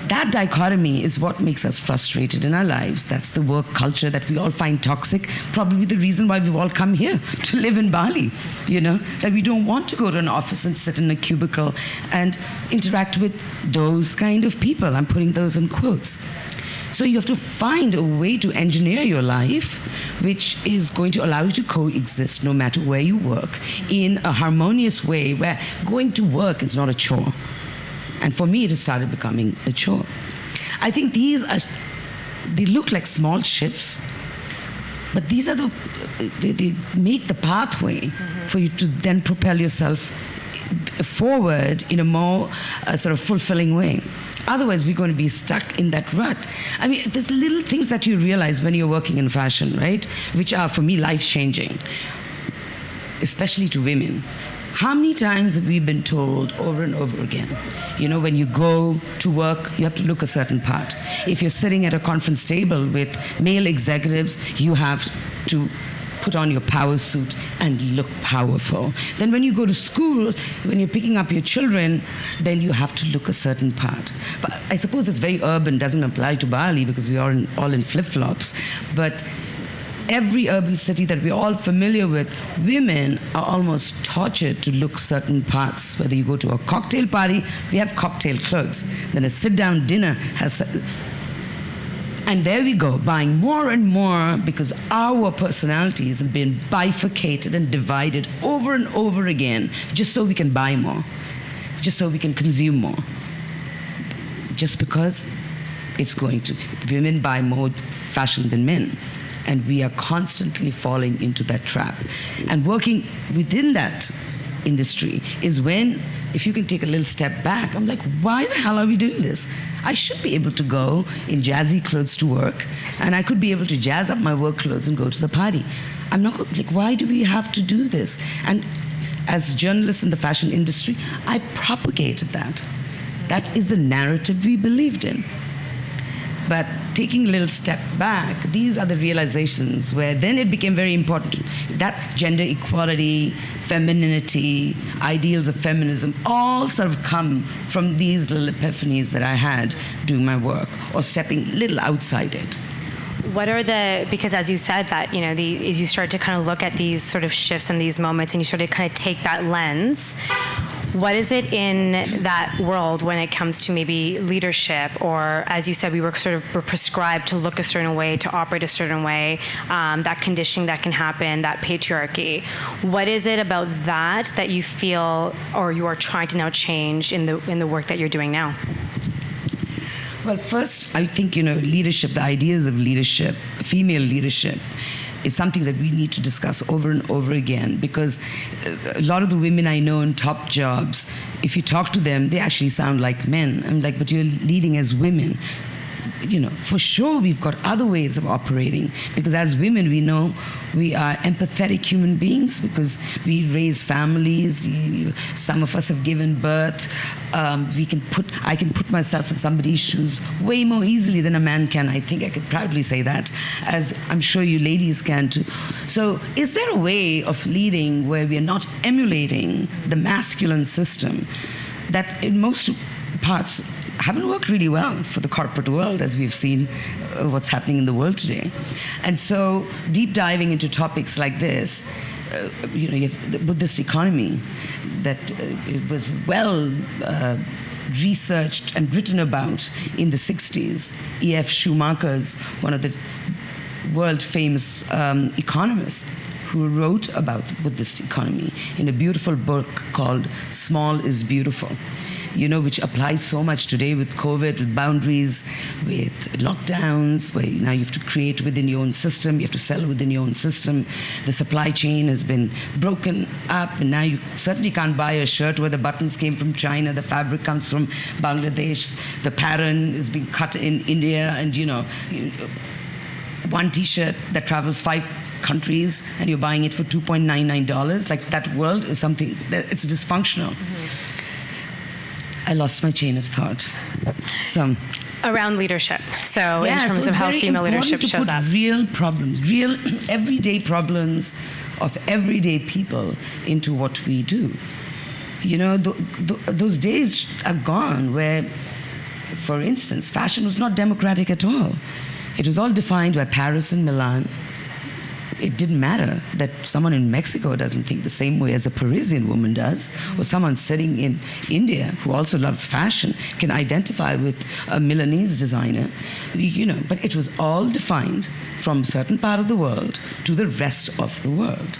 That dichotomy is what makes us frustrated in our lives. That's the work culture that we all find toxic. Probably the reason why we've all come here to live in Bali, that we don't want to go to an office and sit in a cubicle and interact with those kind of people. I'm putting those in quotes. So you have to find a way to engineer your life which is going to allow you to coexist no matter where you work in a harmonious way, where going to work is not a chore. And for me, it has started becoming a chore. I think they look like small shifts, but these are they make the pathway for you to then propel yourself forward in a more sort of fulfilling way. Otherwise, we're going to be stuck in that rut. I mean, the little things that you realize when you're working in fashion, right, which are, for me, life-changing, especially to women. How many times have we been told over and over again, when you go to work, you have to look a certain part. If you're sitting at a conference table with male executives, you have to put on your power suit and look powerful. Then when you go to school, when you're picking up your children, then you have to look a certain part. But I suppose it's very urban, doesn't apply to Bali because we are all in flip-flops. But every urban city that we're all familiar with, women are almost tortured to look certain parts. Whether you go to a cocktail party, we have cocktail clothes. Then a sit-down dinner has... And there we go, buying more and more because our personalities have been bifurcated and divided over and over again just so we can buy more, just so we can consume more. Just because it's going to... Women buy more fashion than men. And we are constantly falling into that trap. And working within that industry is when, if you can take a little step back, I'm like, why the hell are we doing this? I should be able to go in jazzy clothes to work, and I could be able to jazz up my work clothes and go to the party. I'm not like, why do we have to do this? And as journalists in the fashion industry, I propagated that. That is the narrative we believed in. But taking a little step back, these are the realizations where then it became very important that gender equality, femininity, ideals of feminism, all sort of come from these little epiphanies that I had doing my work or stepping a little outside it. What are because as you said that, as you start to kind of look at these sort of shifts and these moments and you start to kind of take that lens, what is it in that world when it comes to maybe leadership, or as you said, we're prescribed to look a certain way, to operate a certain way, that conditioning that can happen, that patriarchy. What is it about that you feel or you are trying to now change in the work that you're doing now? Well, first, I think, leadership, the ideas of leadership, female leadership, is something that we need to discuss over and over again, because a lot of the women I know in top jobs, if you talk to them, they actually sound like men. I'm like, but you're leading as women. For sure we've got other ways of operating, because as women we know we are empathetic human beings because we raise families. Some of us have given birth. I can put myself in somebody's shoes way more easily than a man can. I think I could proudly say that, as I'm sure you ladies can too. So is there a way of leading where we are not emulating the masculine system, that in most parts haven't worked really well for the corporate world, as we've seen what's happening in the world today. And so deep diving into topics like this, you have the Buddhist economy that it was well researched and written about in the 60s. E.F. Schumacher's one of the world famous economists who wrote about the Buddhist economy in a beautiful book called Small is Beautiful, which applies so much today with COVID, with boundaries, with lockdowns, where now you have to create within your own system, you have to sell within your own system. The supply chain has been broken up, and now you certainly can't buy a shirt where the buttons came from China, the fabric comes from Bangladesh, the pattern is being cut in India, and one t-shirt that travels 5 countries and you're buying it for $2.99. Like, that world is something that it's dysfunctional. I lost my chain of thought. So around leadership. So in terms of how female leadership shows up. Real problems, real everyday problems of everyday people into what we do. Those days are gone where, for instance, fashion was not democratic at all. It was all defined by Paris and Milan. It didn't matter that someone in Mexico doesn't think the same way as a Parisian woman does, or someone sitting in India who also loves fashion can identify with a Milanese designer, but it was all defined from a certain part of the world to the rest of the world.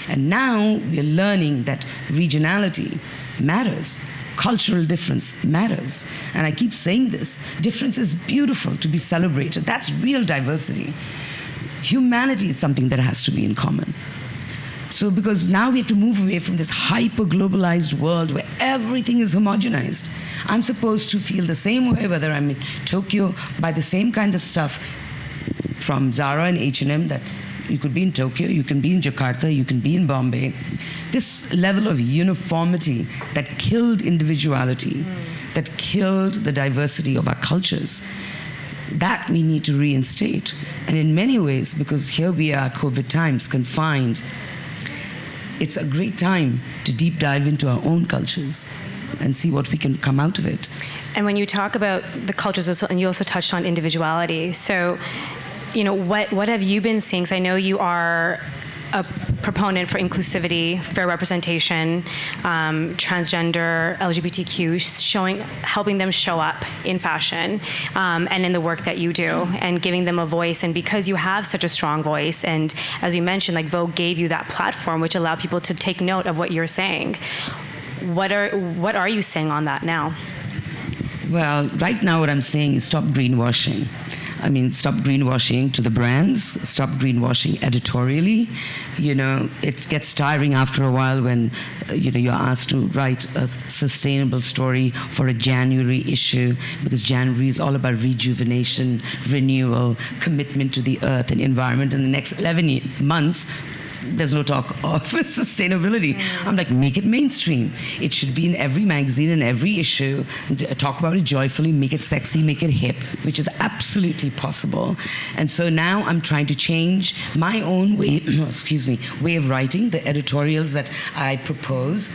And now we're learning that regionality matters. Cultural difference matters. And I keep saying this, difference is beautiful to be celebrated. That's real diversity. Humanity is something that has to be in common. So because now we have to move away from this hyper-globalized world where everything is homogenized. I'm supposed to feel the same way whether I'm in Tokyo, buy the same kind of stuff from Zara and H&M that you could be in Tokyo, you can be in Jakarta, you can be in Bombay. This level of uniformity that killed individuality, that killed the diversity of our cultures, that we need to reinstate. And in many ways, because here we are, COVID times, confined, it's a great time to deep dive into our own cultures and see what we can come out of it. And when you talk about the cultures, and you also touched on individuality, so what have you been seeing? Because I know you are a proponent for inclusivity, fair representation, transgender, LGBTQ, helping them show up in fashion and in the work that you do, and giving them a voice. And because you have such a strong voice, and as you mentioned, like Vogue gave you that platform, which allowed people to take note of what you're saying. What are you saying on that now? Well, right now what I'm saying is stop greenwashing. Stop greenwashing to the brands, stop greenwashing editorially. It gets tiring after a while when, you're asked to write a sustainable story for a January issue, because January is all about rejuvenation, renewal, commitment to the earth and environment. In the next 11 months, there's no talk of sustainability. I'm like, make it mainstream. It should be in every magazine and every issue. Talk about it joyfully, make it sexy, make it hip, which is absolutely possible. And so now I'm trying to change my own way of writing, the editorials that I propose.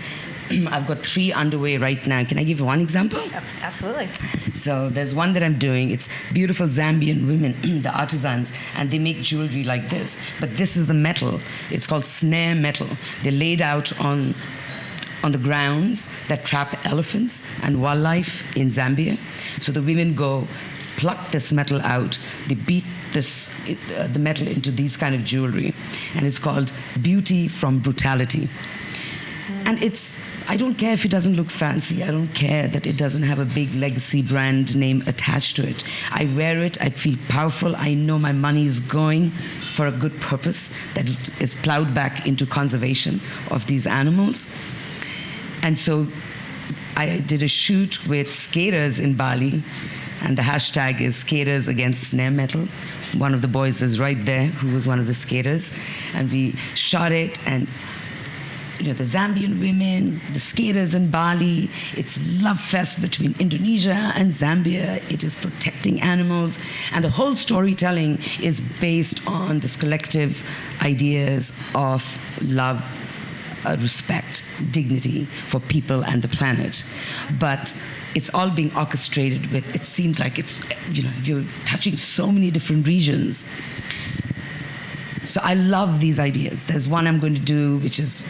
I've got 3 underway right now. Can I give one example? Absolutely. So there's one that I'm doing. It's beautiful Zambian women, the artisans, and they make jewelry like this. But this is the metal. It's called snare metal. They're laid out on the grounds that trap elephants and wildlife in Zambia. So the women go, pluck this metal out. They beat the metal into these kind of jewelry. And it's called Beauty from Brutality. And I don't care if it doesn't look fancy. I don't care that it doesn't have a big legacy brand name attached to it. I wear it, I feel powerful. I know my money is going for a good purpose, that it is plowed back into conservation of these animals. And so I did a shoot with skaters in Bali, and the hashtag is Skaters Against Snare Metal. One of the boys is right there, who was one of the skaters. And we shot it, and the Zambian women, the skaters in Bali. It's love fest between Indonesia and Zambia. It is protecting animals. And the whole storytelling is based on this collective ideas of love, respect, dignity for people and the planet. But it's all being orchestrated with, it seems like it's, you're touching so many different regions. So I love these ideas. There's one I'm going to do, which is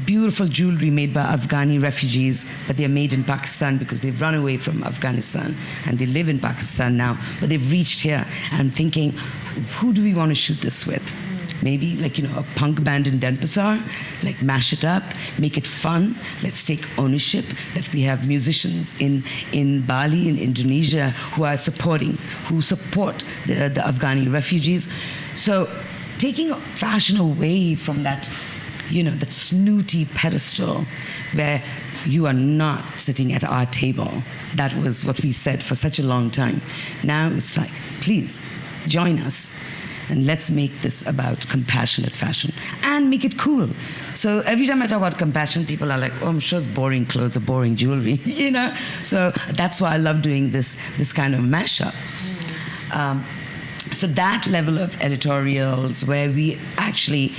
beautiful jewelry made by Afghani refugees, but they're made in Pakistan because they've run away from Afghanistan and they live in Pakistan now, but they've reached here. And I'm thinking, who do we want to shoot this with? Maybe a punk band in Denpasar, mash it up, make it fun. Let's take ownership that we have musicians in Bali, in Indonesia, who support the Afghani refugees. So taking fashion away from that, that snooty pedestal where you are not sitting at our table. That was what we said for such a long time. Now it's like, please, join us. And let's make this about compassionate fashion and make it cool. So every time I talk about compassion, people are like, oh, I'm sure it's boring clothes or boring jewelry, So that's why I love doing this kind of mashup. So that level of editorials where we actually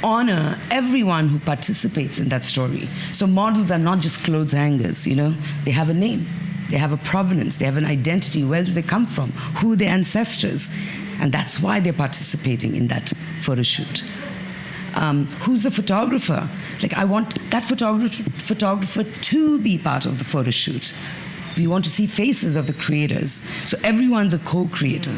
honor everyone who participates in that story. So models are not just clothes hangers, They have a name. They have a provenance. They have an identity. Where do they come from? Who are their ancestors? And that's why they're participating in that photo shoot. Who's the photographer? I want that photographer to be part of the photo shoot. We want to see faces of the creators. So everyone's a co-creator.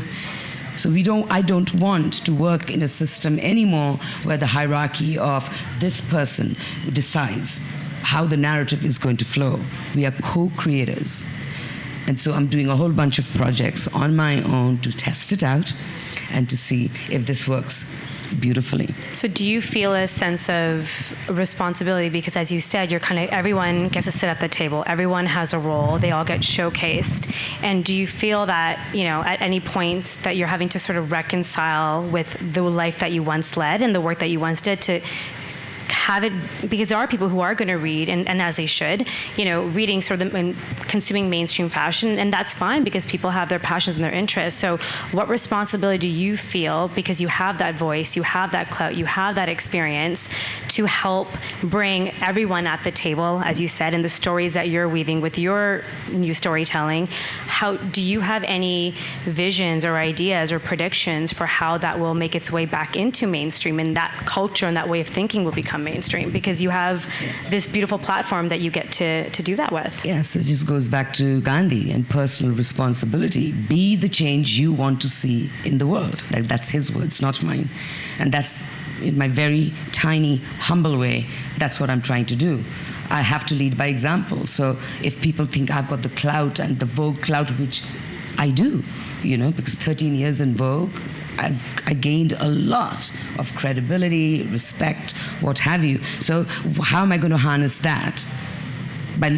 So I don't want to work in a system anymore where the hierarchy of this person decides how the narrative is going to flow. We are co-creators. And so I'm doing a whole bunch of projects on my own to test it out and to see if this works beautifully. So do you feel a sense of responsibility? Because as you said, everyone gets to sit at the table. Everyone has a role. They all get showcased. And do you feel that, at any points that you're having to sort of reconcile with the life that you once led and the work that you once did to have it, because there are people who are going to read, and as they should, reading sort of and consuming mainstream fashion, and that's fine because people have their passions and their interests. So what responsibility do you feel, because you have that voice, you have that clout, you have that experience, to help bring everyone at the table, as you said, in the stories that you're weaving with your new storytelling? How do you have any visions or ideas or predictions for how that will make its way back into mainstream, and that culture and that way of thinking will become mainstream, because you have this beautiful platform that you get to do that with? Yes, it just goes back to Gandhi and personal responsibility. Be the change you want to see in the world. That's his words, not mine. And that's, in my very tiny, humble way, that's what I'm trying to do. I have to lead by example. So if people think I've got the clout and the Vogue clout, which I do, because 13 years in Vogue, I gained a lot of credibility, respect, what have you. So how am I going to harness that? But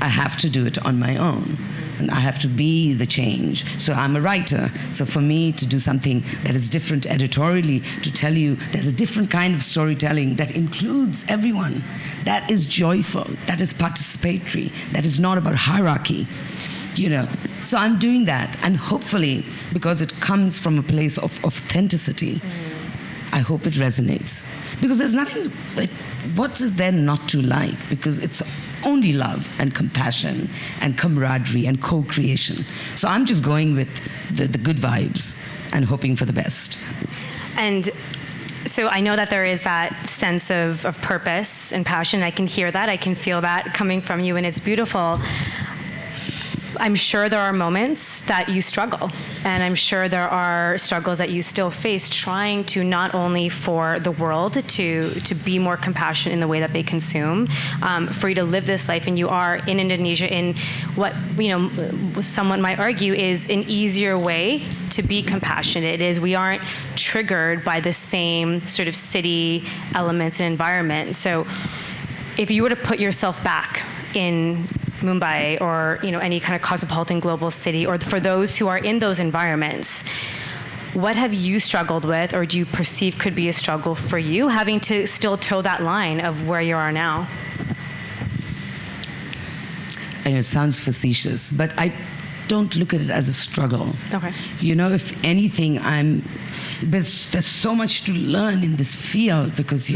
I have to do it on my own. And I have to be the change. So I'm a writer. So for me to do something that is different editorially, to tell you there's a different kind of storytelling that includes everyone, that is joyful, that is participatory, that is not about hierarchy. So I'm doing that, and hopefully, because it comes from a place of authenticity, I hope it resonates. Because there's nothing, what is there not to like? Because it's only love and compassion and camaraderie and co-creation. So I'm just going with the good vibes and hoping for the best. And so I know that there is that sense of purpose and passion. I can hear that. I can feel that coming from you, and it's beautiful. I'm sure there are moments that you struggle, and I'm sure there are struggles that you still face trying to not only for the world to be more compassionate in the way that they consume, for you to live this life, and you are in Indonesia in what someone might argue is an easier way to be compassionate. It is, we aren't triggered by the same sort of city elements and environment. So if you were to put yourself back in Mumbai or any kind of cosmopolitan global city, or for those who are in those environments, what have you struggled with, or do you perceive could be a struggle for you, having to still toe that line of where you are now? And it sounds facetious, but I don't look at it as a struggle. Okay. If anything, there's so much to learn in this field because,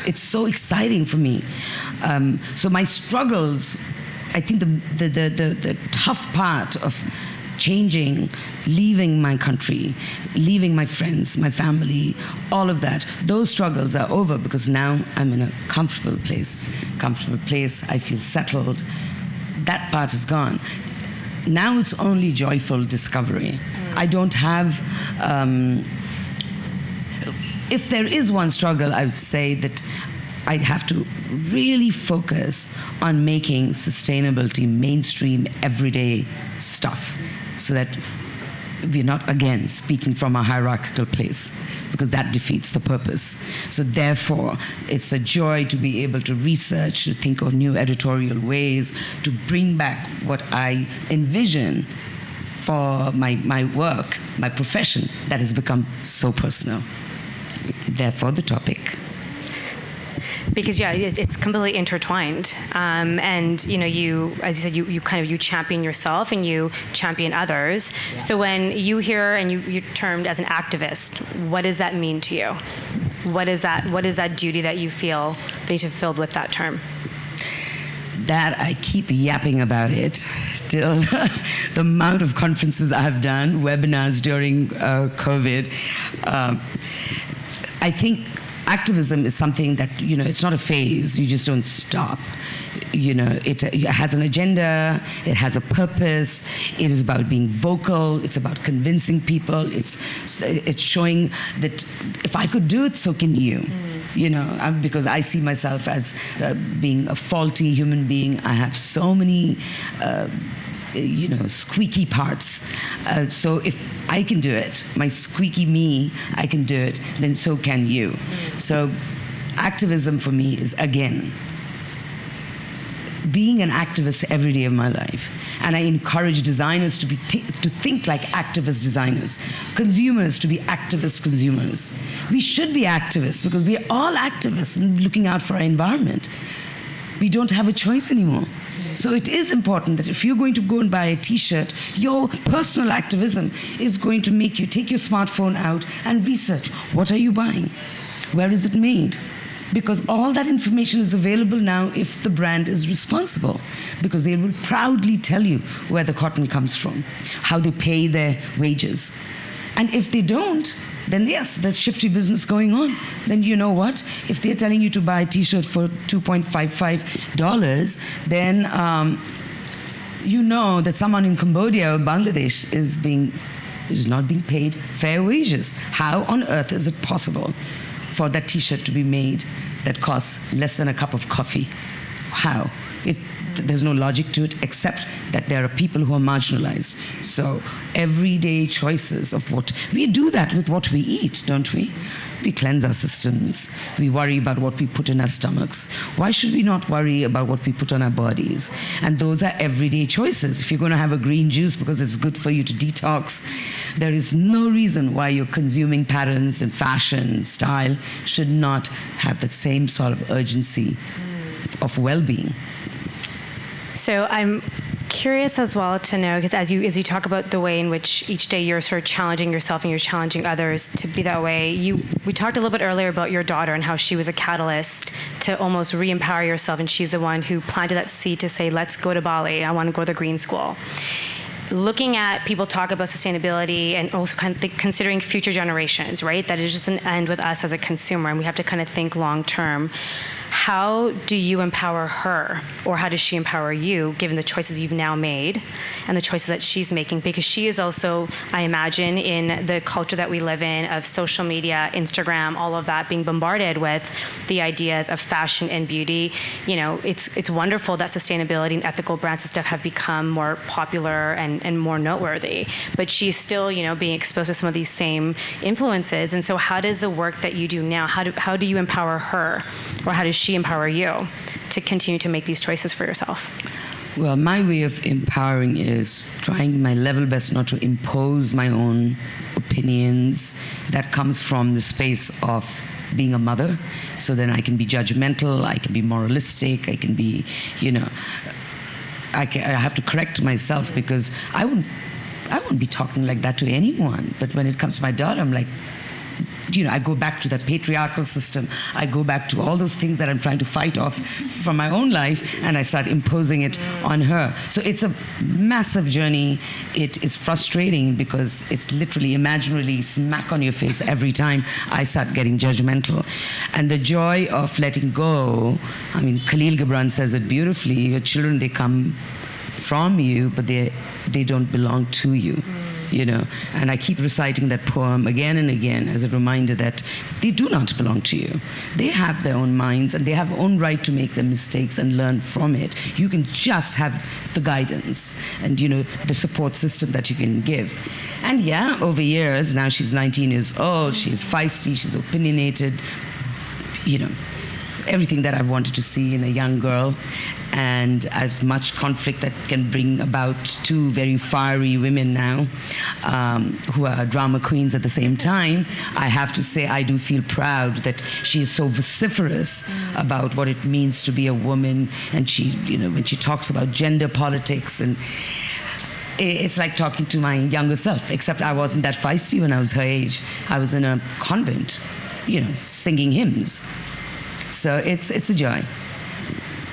it's so exciting for me. So my struggles, I think the tough part of changing, leaving my country, leaving my friends, my family, all of that, those struggles are over because now I'm in a comfortable place. I feel settled. That part is gone. Now it's only joyful discovery. I don't have, if there is one struggle, I would say that I have to really focus on making sustainability mainstream, everyday stuff so that we're not, again, speaking from a hierarchical place, because that defeats the purpose. So therefore, it's a joy to be able to research, to think of new editorial ways, to bring back what I envision for my work, my profession, that has become so personal. Therefore, the topic. Because it's completely intertwined, and you, as you said, you champion yourself and you champion others. Yeah. So when you hear and you're termed as an activist, what does that mean to you? What is that duty that you feel that you've filled with that term? That I keep yapping about it till the amount of conferences I've done, webinars during COVID. I think activism is something that, it's not a phase. You just don't stop. It has an agenda. It has a purpose. It is about being vocal. It's about convincing people. It's showing that if I could do it, so can you. Because I see myself as being a faulty human being. I have so many squeaky parts. So if I can do it, my squeaky me, I can do it, then so can you. So activism for me is, again, being an activist every day of my life. And I encourage designers to think like activist designers, consumers to be activist consumers. We should be activists because we are all activists in looking out for our environment. We don't have a choice anymore. So it is important that if you're going to go and buy a T-shirt, your personal activism is going to make you take your smartphone out and research. What are you buying? Where is it made? Because all that information is available now if the brand is responsible, because they will proudly tell you where the cotton comes from, how they pay their wages. And if they don't, then yes, there's shifty business going on. Then you know what? If they're telling you to buy a T-shirt for $2.55, then you know that someone in Cambodia or Bangladesh is not being paid fair wages. How on earth is it possible for that T-shirt to be made that costs less than a cup of coffee? How? There's no logic to it except that there are people who are marginalized. So everyday choices of what we do, that with what we eat, don't we? We cleanse our systems. We worry about what we put in our stomachs. Why should we not worry about what we put on our bodies? And those are everyday choices. If you're going to have a green juice because it's good for you to detox, there is no reason why your consuming patterns and fashion, style should not have that same sort of urgency of well-being. So I'm curious as well to know, because as you talk about the way in which each day you're sort of challenging yourself and you're challenging others to be that way, we talked a little bit earlier about your daughter and how she was a catalyst to almost re-empower yourself, and she's the one who planted that seed to say, let's go to Bali, I want to go to the green school. Looking at people talk about sustainability and also kind of considering future generations, right? That it just doesn't end with us as a consumer, and we have to kind of think long term. How do you empower her, or how does she empower you, given the choices you've now made and the choices that she's making? Because she is also, I imagine, in the culture that we live in of social media, Instagram, all of that, being bombarded with the ideas of fashion and beauty. It's wonderful that sustainability and ethical brands and stuff have become more popular and more noteworthy. But she's still, being exposed to some of these same influences. And so how does the work that you do now, how do you empower her, or how does she empower you to continue to make these choices for yourself? Well, my way of empowering is trying my level best not to impose my own opinions. That comes from the space of being a mother. So then I can be judgmental, I can be moralistic, I can be, I have to correct myself because I wouldn't be talking like that to anyone. But when it comes to my daughter, I'm like, I go back to that patriarchal system. I go back to all those things that I'm trying to fight off from my own life, and I start imposing it on her. So it's a massive journey. It is frustrating because it's literally imaginarily smack on your face every time I start getting judgmental. And the joy of letting go, I mean, Khalil Gibran says it beautifully, your children, they come from you, but they don't belong to you. And I keep reciting that poem again and again as a reminder that they do not belong to you. They have their own minds and they have their own right to make their mistakes and learn from it. You can just have the guidance and, the support system that you can give. And yeah, over years, now she's 19 years old, she's feisty, she's opinionated, everything that I've wanted to see in a young girl, and as much conflict that can bring about two very fiery women now who are drama queens at the same time. I have to say I do feel proud that she is so vociferous about what it means to be a woman, and she, when she talks about gender politics, and it's like talking to my younger self, except I wasn't that feisty when I was her age. I was in a convent, singing hymns. So it's a joy.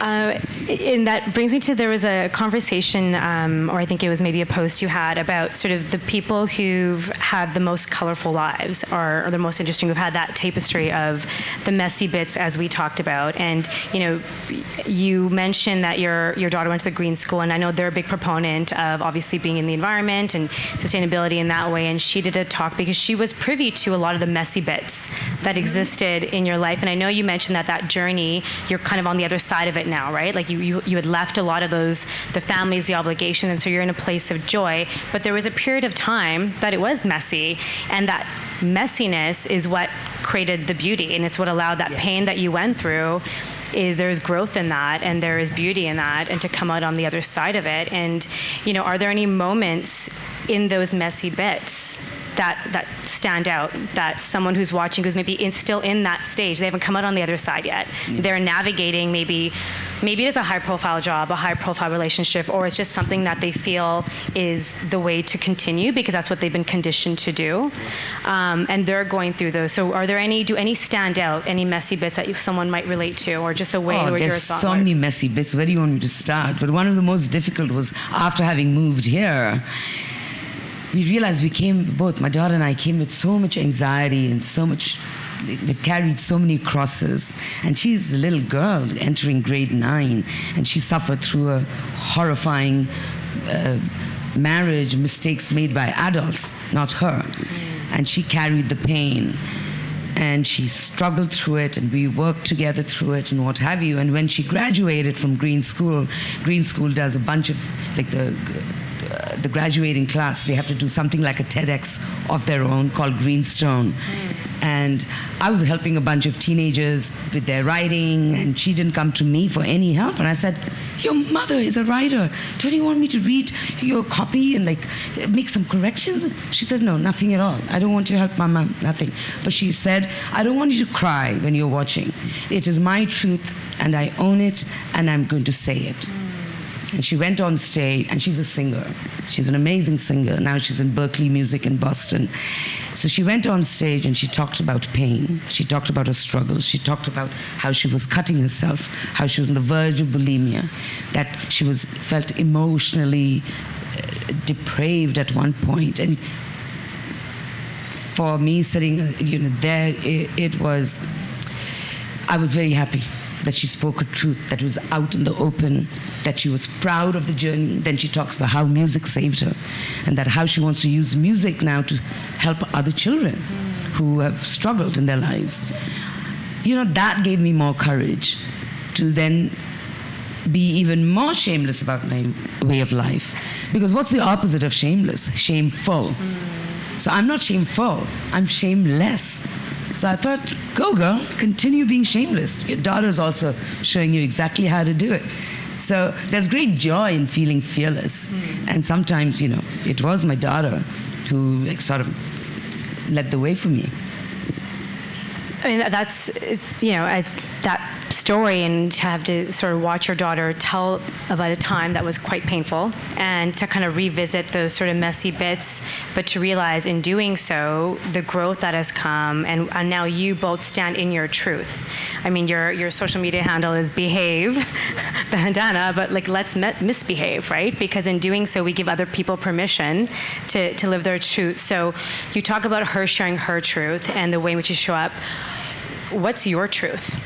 And that brings me to, there was a conversation, or I think it was maybe a post you had about sort of the people who've had the most colorful lives, or the most interesting, who've had that tapestry of the messy bits, as we talked about. And you mentioned that your daughter went to the Green School, and I know they're a big proponent of obviously being in the environment and sustainability in that way. And she did a talk because she was privy to a lot of the messy bits that existed in your life. And I know you mentioned that journey, you're kind of on the other side of it now, right? Like you had left a lot of those, the families, the obligations, and so you're in a place of joy. But there was a period of time that it was messy, and that messiness is what created the beauty, and it's what allowed that pain that you went through. There's growth in that, and there is beauty in that, and to come out on the other side of it. And are there any moments in those messy bits that stand out, that someone who's watching, who's maybe still in that stage, they haven't come out on the other side yet, they're navigating, maybe it is a high-profile job, a high-profile relationship, or it's just something that they feel is the way to continue because that's what they've been conditioned to do, and they're going through those. So do any stand out, any messy bits that someone might relate to, or just the way where you're there's so many messy bits. Where do you want me to start? But one of the most difficult was after having moved here, we realized my daughter and I came with so much anxiety and so much, it carried so many crosses. And she's a little girl entering grade 9, and she suffered through a horrifying marriage, mistakes made by adults, not her. And she carried the pain. And she struggled through it, and we worked together through it and what have you. And when she graduated from Green School does a bunch of, like the graduating class, they have to do something like a TEDx of their own called Greenstone. And I was helping a bunch of teenagers with their writing, and she didn't come to me for any help. And I said, your mother is a writer. Don't you want me to read your copy and make some corrections? She said, no, nothing at all. I don't want your help, Mama, nothing. But she said, I don't want you to cry when you're watching. It is my truth, and I own it, and I'm going to say it. And she went on stage, and she's a singer. She's an amazing singer. Now she's in Berkeley Music in Boston. So she went on stage and she talked about pain. She talked about her struggles. She talked about how she was cutting herself, how she was on the verge of bulimia, that she felt emotionally depraved at one point. And for me sitting there, I was very happy that she spoke her truth, that was out in the open, that she was proud of the journey. Then she talks about how music saved her, and that how she wants to use music now to help other children who have struggled in their lives. That gave me more courage to then be even more shameless about my way of life. Because what's the opposite of shameless? Shameful. So I'm not shameful, I'm shameless. So I thought, go girl, continue being shameless. Your daughter's also showing you exactly how to do it. So there's great joy in feeling fearless. And sometimes, it was my daughter who sort of led the way for me. I mean, that's, that story and to have to sort of watch your daughter tell about a time that was quite painful and to kind of revisit those sort of messy bits, but to realize in doing so, the growth that has come, and now you both stand in your truth. I mean, your social media handle is behave, bandana, but like let's misbehave, right? Because in doing so, we give other people permission to live their truth. So you talk about her sharing her truth and the way in which you show up. What's your truth?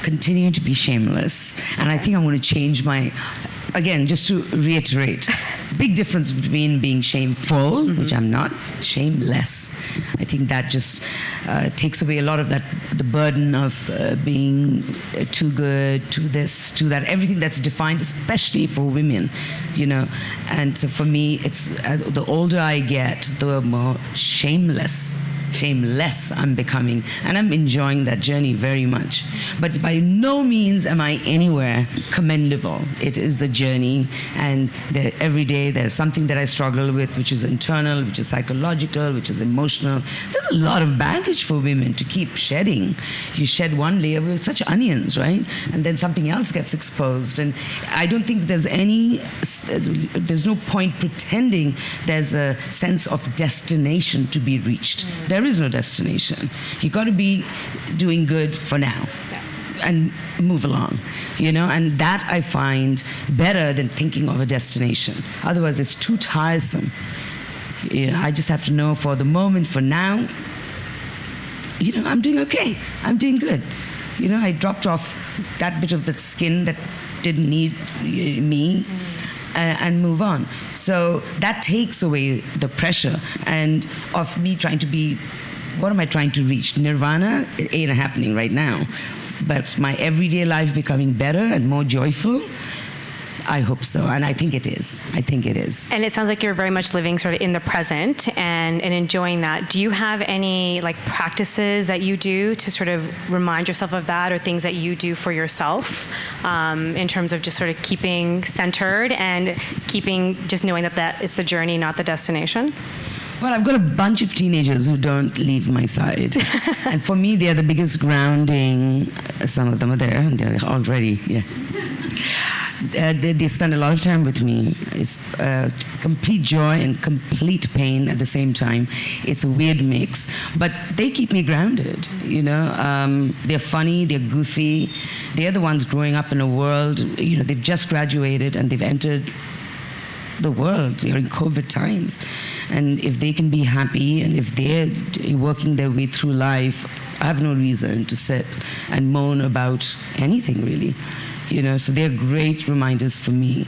Continue to be shameless. And I think I'm going to change my, again, just to reiterate, big difference between being shameful, which I'm not, shameless. I think that just takes away a lot of that, the burden of being too good, too this, too that, everything that's defined, especially for women, you know. And so for me, it's the older I get, the more shameless I'm becoming, and I'm enjoying that journey very much. But by no means am I anywhere commendable. It is a journey, and every day there's something that I struggle with, which is internal, which is psychological, which is emotional. There's a lot of baggage for women to keep shedding. You shed one layer, we're such onions, right? And then something else gets exposed. And I don't think there's no point pretending there's a sense of destination to be reached. There is no destination. You got to be doing good for now and move along, you know, and that I find better than thinking of a destination. Otherwise, it's too tiresome. You know, I just have to know for the moment, for now, you know, I'm doing okay. I'm doing good. You know, I dropped off that bit of that skin that didn't need me. And move on. So that takes away the pressure and of me trying to be, what am I trying to reach? Nirvana? It ain't happening right now. But my everyday life becoming better and more joyful, I hope so, and I think it is. I think it is. And it sounds like you're very much living sort of in the present and enjoying that. Do you have any like practices that you do to sort of remind yourself of that, or things that you do for yourself in terms of just sort of keeping centered and just knowing that it's the journey, not the destination? Well, I've got a bunch of teenagers who don't leave my side. And for me, they're the biggest grounding. Some of them are there, and they're already, They spend a lot of time with me. It's complete joy and complete pain at the same time. It's a weird mix, but they keep me grounded, you know. They're funny, they're goofy. They're the ones growing up in a world, you know, they've just graduated and they've entered the world during COVID times. And if they can be happy and if they're working their way through life, I have no reason to sit and moan about anything, really. You know, so they're great reminders for me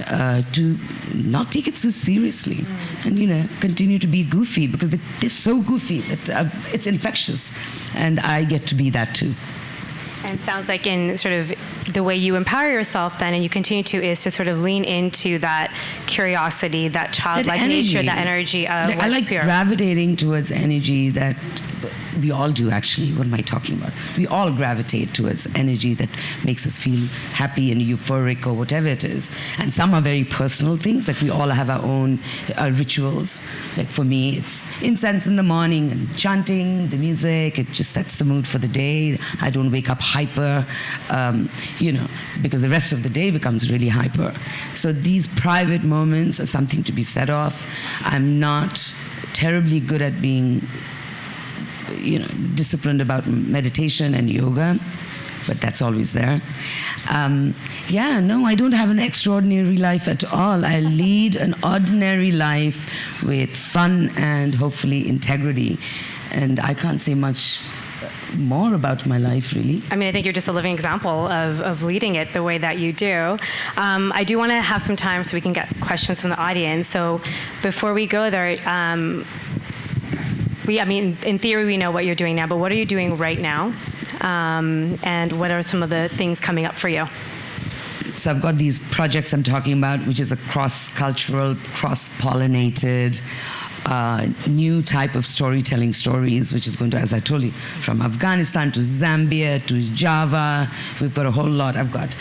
to not take it so seriously and, you know, continue to be goofy, because they're so goofy that it's infectious, and I get to be that too. And it sounds like in sort of the way you empower yourself then, and you continue to, is to sort of lean into that curiosity, that childlike nature, that energy of what's I like pure. Gravitating towards energy that we all do, actually. What am I talking about? We all gravitate towards energy that makes us feel happy and euphoric or whatever it is. And some are very personal things, like we all have our own rituals. Like for me, it's incense in the morning and chanting, the music. It just sets the mood for the day. I don't wake up hyper, you know, because the rest of the day becomes really hyper. So these private moments are something to be set off. I'm not terribly good at being, you know, disciplined about meditation and yoga, but that's always there. I don't have an extraordinary life at all. I lead an ordinary life with fun and hopefully integrity. And I can't say much more about my life, really. I mean, I think you're just a living example of leading it the way that you do. I do want to have some time so we can get questions from the audience. So before we go there, in theory, we know what you're doing now, but what are you doing right now? And what are some of the things coming up for you? So I've got these projects I'm talking about, which is a cross-cultural, cross-pollinated, new type of storytelling stories, which is going to, as I told you, from Afghanistan to Zambia to Java. We've got a whole lot. I've got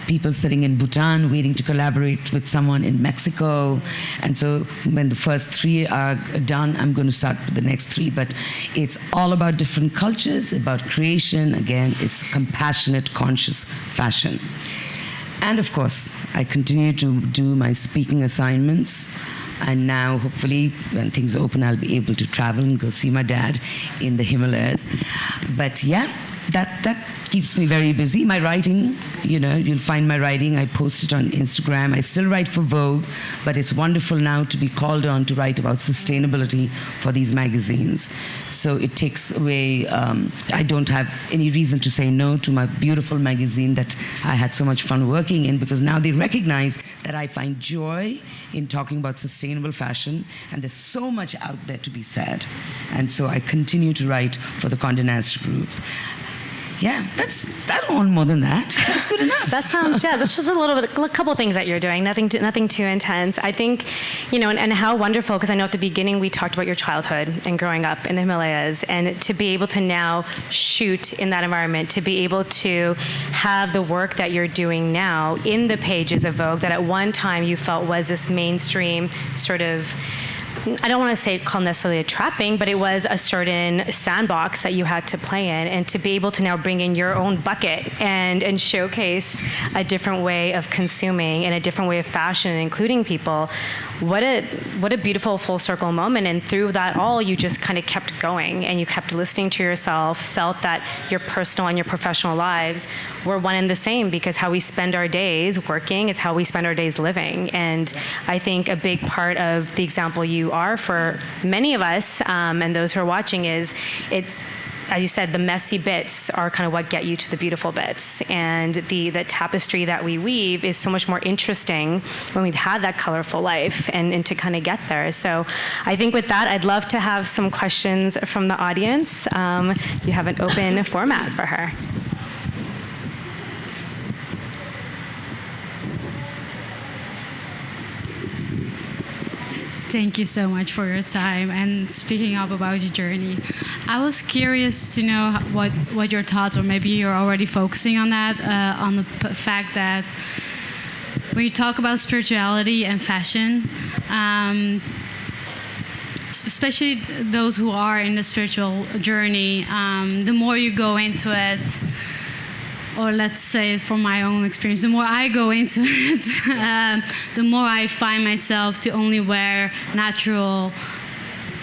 people sitting in Bhutan waiting to collaborate with someone in Mexico. And so when the first 3 are done, I'm going to start with the next 3. But it's all about different cultures, about creation. Again, it's compassionate, conscious fashion. And of course, I continue to do my speaking assignments. And now, hopefully, when things open, I'll be able to travel and go see my dad in the Himalayas. But yeah, that keeps me very busy. My writing, you'll find my writing. I post it on Instagram. I still write for Vogue, but it's wonderful now to be called on to write about sustainability for these magazines. So it takes away, I don't have any reason to say no to my beautiful magazine that I had so much fun working in, because now they recognize that I find joy in talking about sustainable fashion, and there's so much out there to be said. And so I continue to write for the Condé Nast Group. Yeah, I don't want more than that. That's good enough. That sounds, that's just a couple things that you're doing, nothing too intense. I think, and how wonderful, because I know at the beginning we talked about your childhood and growing up in the Himalayas, and to be able to now shoot in that environment, to be able to have the work that you're doing now in the pages of Vogue that at one time you felt was this mainstream sort of, I don't want to say call necessarily a trapping, but it was a certain sandbox that you had to play in, and to be able to now bring in your own bucket and showcase a different way of consuming and a different way of fashion, including people. What a beautiful full circle moment. And through that all, you just kind of kept going, and you kept listening to yourself, felt that your personal and your professional lives were one and the same, because how we spend our days working is how we spend our days living. And I think a big part of the example you are for many of us, and those who are watching, is it's, as you said, the messy bits are kind of what get you to the beautiful bits. And the tapestry that we weave is so much more interesting when we've had that colorful life and to kind of get there. So I think with that, I'd love to have some questions from the audience. You have an open format for her. Thank you so much for your time and speaking up about your journey. I was curious to know what your thoughts, or maybe you're already focusing on that, on the fact that when you talk about spirituality and fashion, especially those who are in the spiritual journey, the more you go into it, or let's say from my own experience, the more I go into it, the more I find myself to only wear natural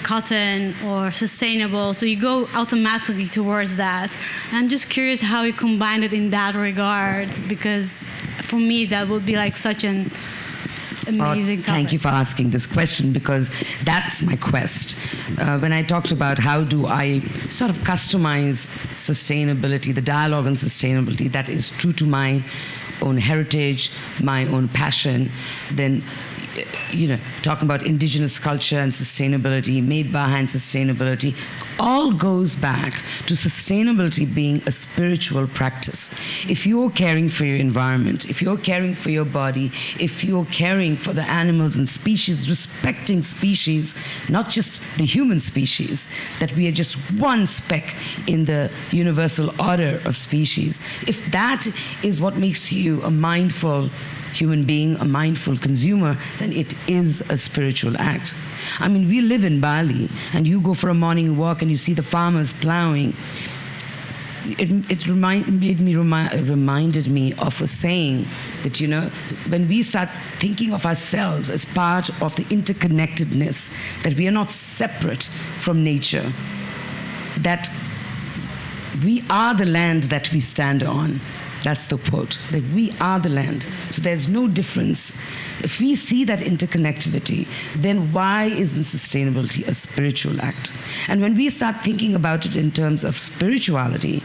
cotton or sustainable. So you go automatically towards that. And I'm just curious how you combine it in that regard, because for me that would be like such an amazing topic. Thank you for asking this question, because that's my quest. When I talked about how do I sort of customize sustainability, the dialogue on sustainability that is true to my own heritage, my own passion, then talking about indigenous culture and sustainability, made by hand sustainability, all goes back to sustainability being a spiritual practice. If you're caring for your environment, if you're caring for your body, if you're caring for the animals and species, respecting species, not just the human species, that we are just one speck in the universal order of species, if that is what makes you a mindful human being, a mindful consumer, then it is a spiritual act. I mean, we live in Bali, and you go for a morning walk and you see the farmers plowing. It reminded me of a saying that, when we start thinking of ourselves as part of the interconnectedness, that we are not separate from nature, that we are the land that we stand on. That's the quote, that we are the land. So there's no difference. If we see that interconnectivity, then why isn't sustainability a spiritual act? And when we start thinking about it in terms of spirituality,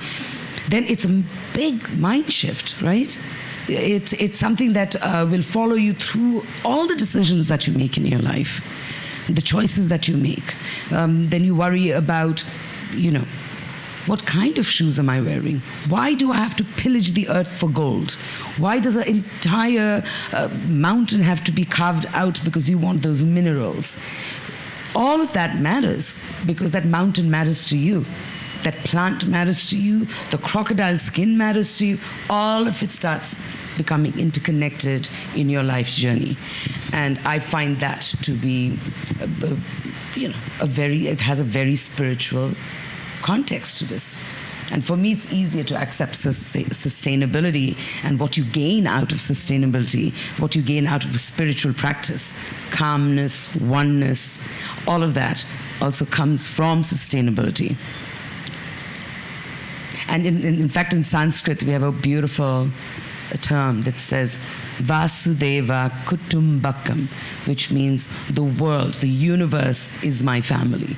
then it's a big mind shift, right? It's something that will follow you through all the decisions that you make in your life, the choices that you make. Then you worry about, what kind of shoes am I wearing? Why do I have to pillage the earth for gold? Why does an entire mountain have to be carved out because you want those minerals? All of that matters because that mountain matters to you. that plant matters to you, the crocodile skin matters to you, all of it starts becoming interconnected in your life's journey. And I find that to be, it has a very spiritual context to this. And for me, it's easier to accept sustainability and what you gain out of sustainability, what you gain out of a spiritual practice, calmness, oneness, all of that also comes from sustainability. And in fact, in Sanskrit, we have a beautiful term that says Vasudeva Kutumbakam, which means the world, the universe is my family.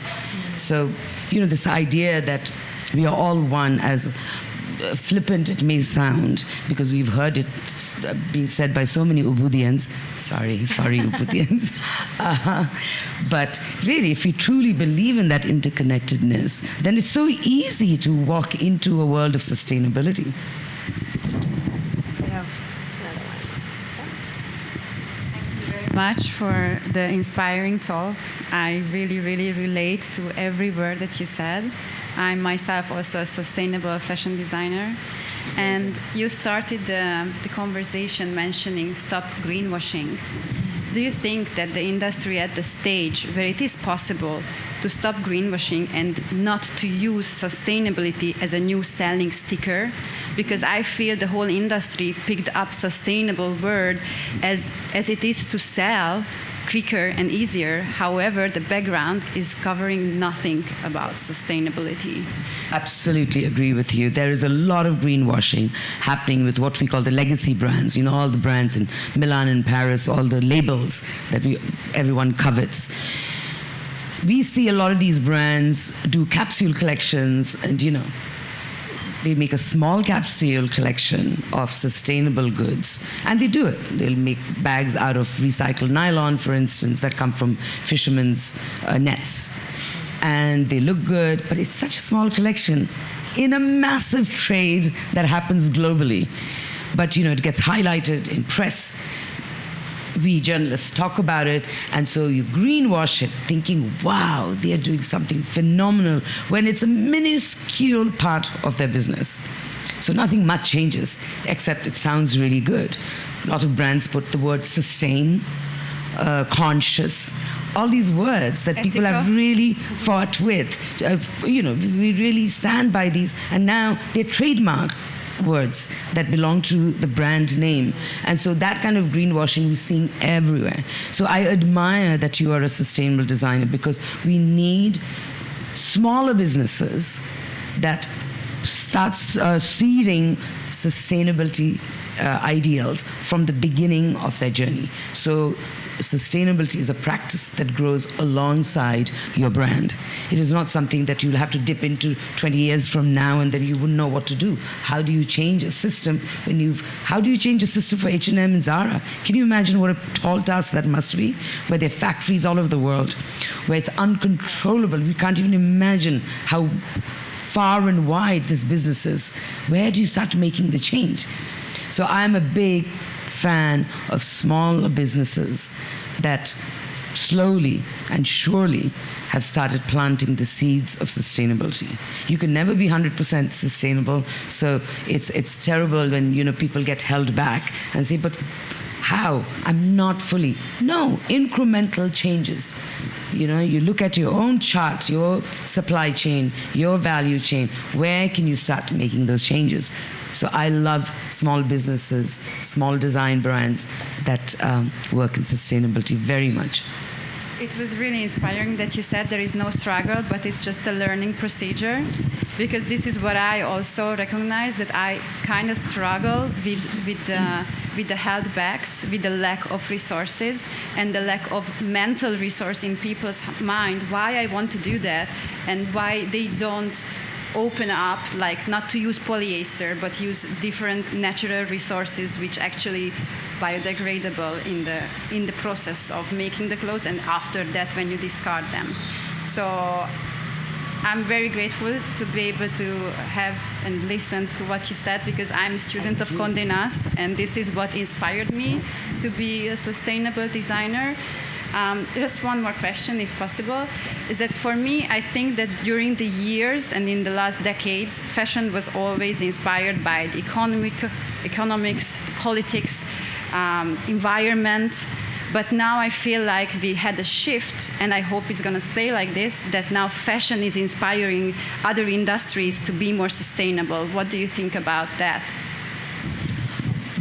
So, this idea that we are all one, as flippant it may sound, because we've heard it being said by so many Ubudians. Sorry, Ubudians. But really, if you truly believe in that interconnectedness, then it's so easy to walk into a world of sustainability. Much for the inspiring talk. I really, really relate to every word that you said. I'm myself also a sustainable fashion designer. And you started the conversation mentioning stop greenwashing. Do you think that the industry at the stage where it is possible to stop greenwashing and not to use sustainability as a new selling sticker? Because I feel the whole industry picked up sustainable word as it is to sell quicker and easier. However, the background is covering nothing about sustainability. Absolutely agree with you. There is a lot of greenwashing happening with what we call the legacy brands. All the brands in Milan and Paris, all the labels that everyone covets. We see a lot of these brands do capsule collections, and they make a small capsule collection of sustainable goods, and they do it. They'll make bags out of recycled nylon, for instance, that come from fishermen's nets. And they look good, but it's such a small collection in a massive trade that happens globally. But, it gets highlighted in press. We journalists talk about it, and so you greenwash it, thinking, wow, they're doing something phenomenal, when it's a minuscule part of their business. So nothing much changes, except it sounds really good. A lot of brands put the word sustain, conscious, all these words that people have really fought with. We really stand by these, and now they're trademark words that belong to the brand name. And so that kind of greenwashing we're seeing everywhere. So I admire that you are a sustainable designer, because we need smaller businesses that start seeding sustainability ideals from the beginning of their journey. So sustainability is a practice that grows alongside your brand. It is not something that you'll have to dip into 20 years from now and then you wouldn't know what to do. How do you change a system how do you change a system for H&M and Zara? Can you imagine what a tall task that must be? Where there are factories all over the world, where it's uncontrollable. We can't even imagine how far and wide this business is. Where do you start making the change? So I'm a big fan of smaller businesses that slowly and surely have started planting the seeds of sustainability. You can never be 100% sustainable, so it's terrible when people get held back and say, but how? I'm not fully. No, incremental changes. You look at your own chart, your supply chain, your value chain. Where can you start making those changes? So I love small businesses, small design brands that work in sustainability very much. It was really inspiring that you said there is no struggle, but it's just a learning procedure, because this is what I also recognize, that I kind of struggle with the held backs, with the lack of resources and the lack of mental resource in people's mind, why I want to do that and why they don't open up, like not to use polyester, but use different natural resources which actually biodegradable in the process of making the clothes and after that when you discard them. So I'm very grateful to be able to have and listen to what you said, because I'm a student of Condé Nast and this is what inspired me to be a sustainable designer. Just one more question, if possible, is that for me, I think that during the years and in the last decades, fashion was always inspired by the economics, politics, environment. But now I feel like we had a shift, and I hope it's going to stay like this, that now fashion is inspiring other industries to be more sustainable. What do you think about that?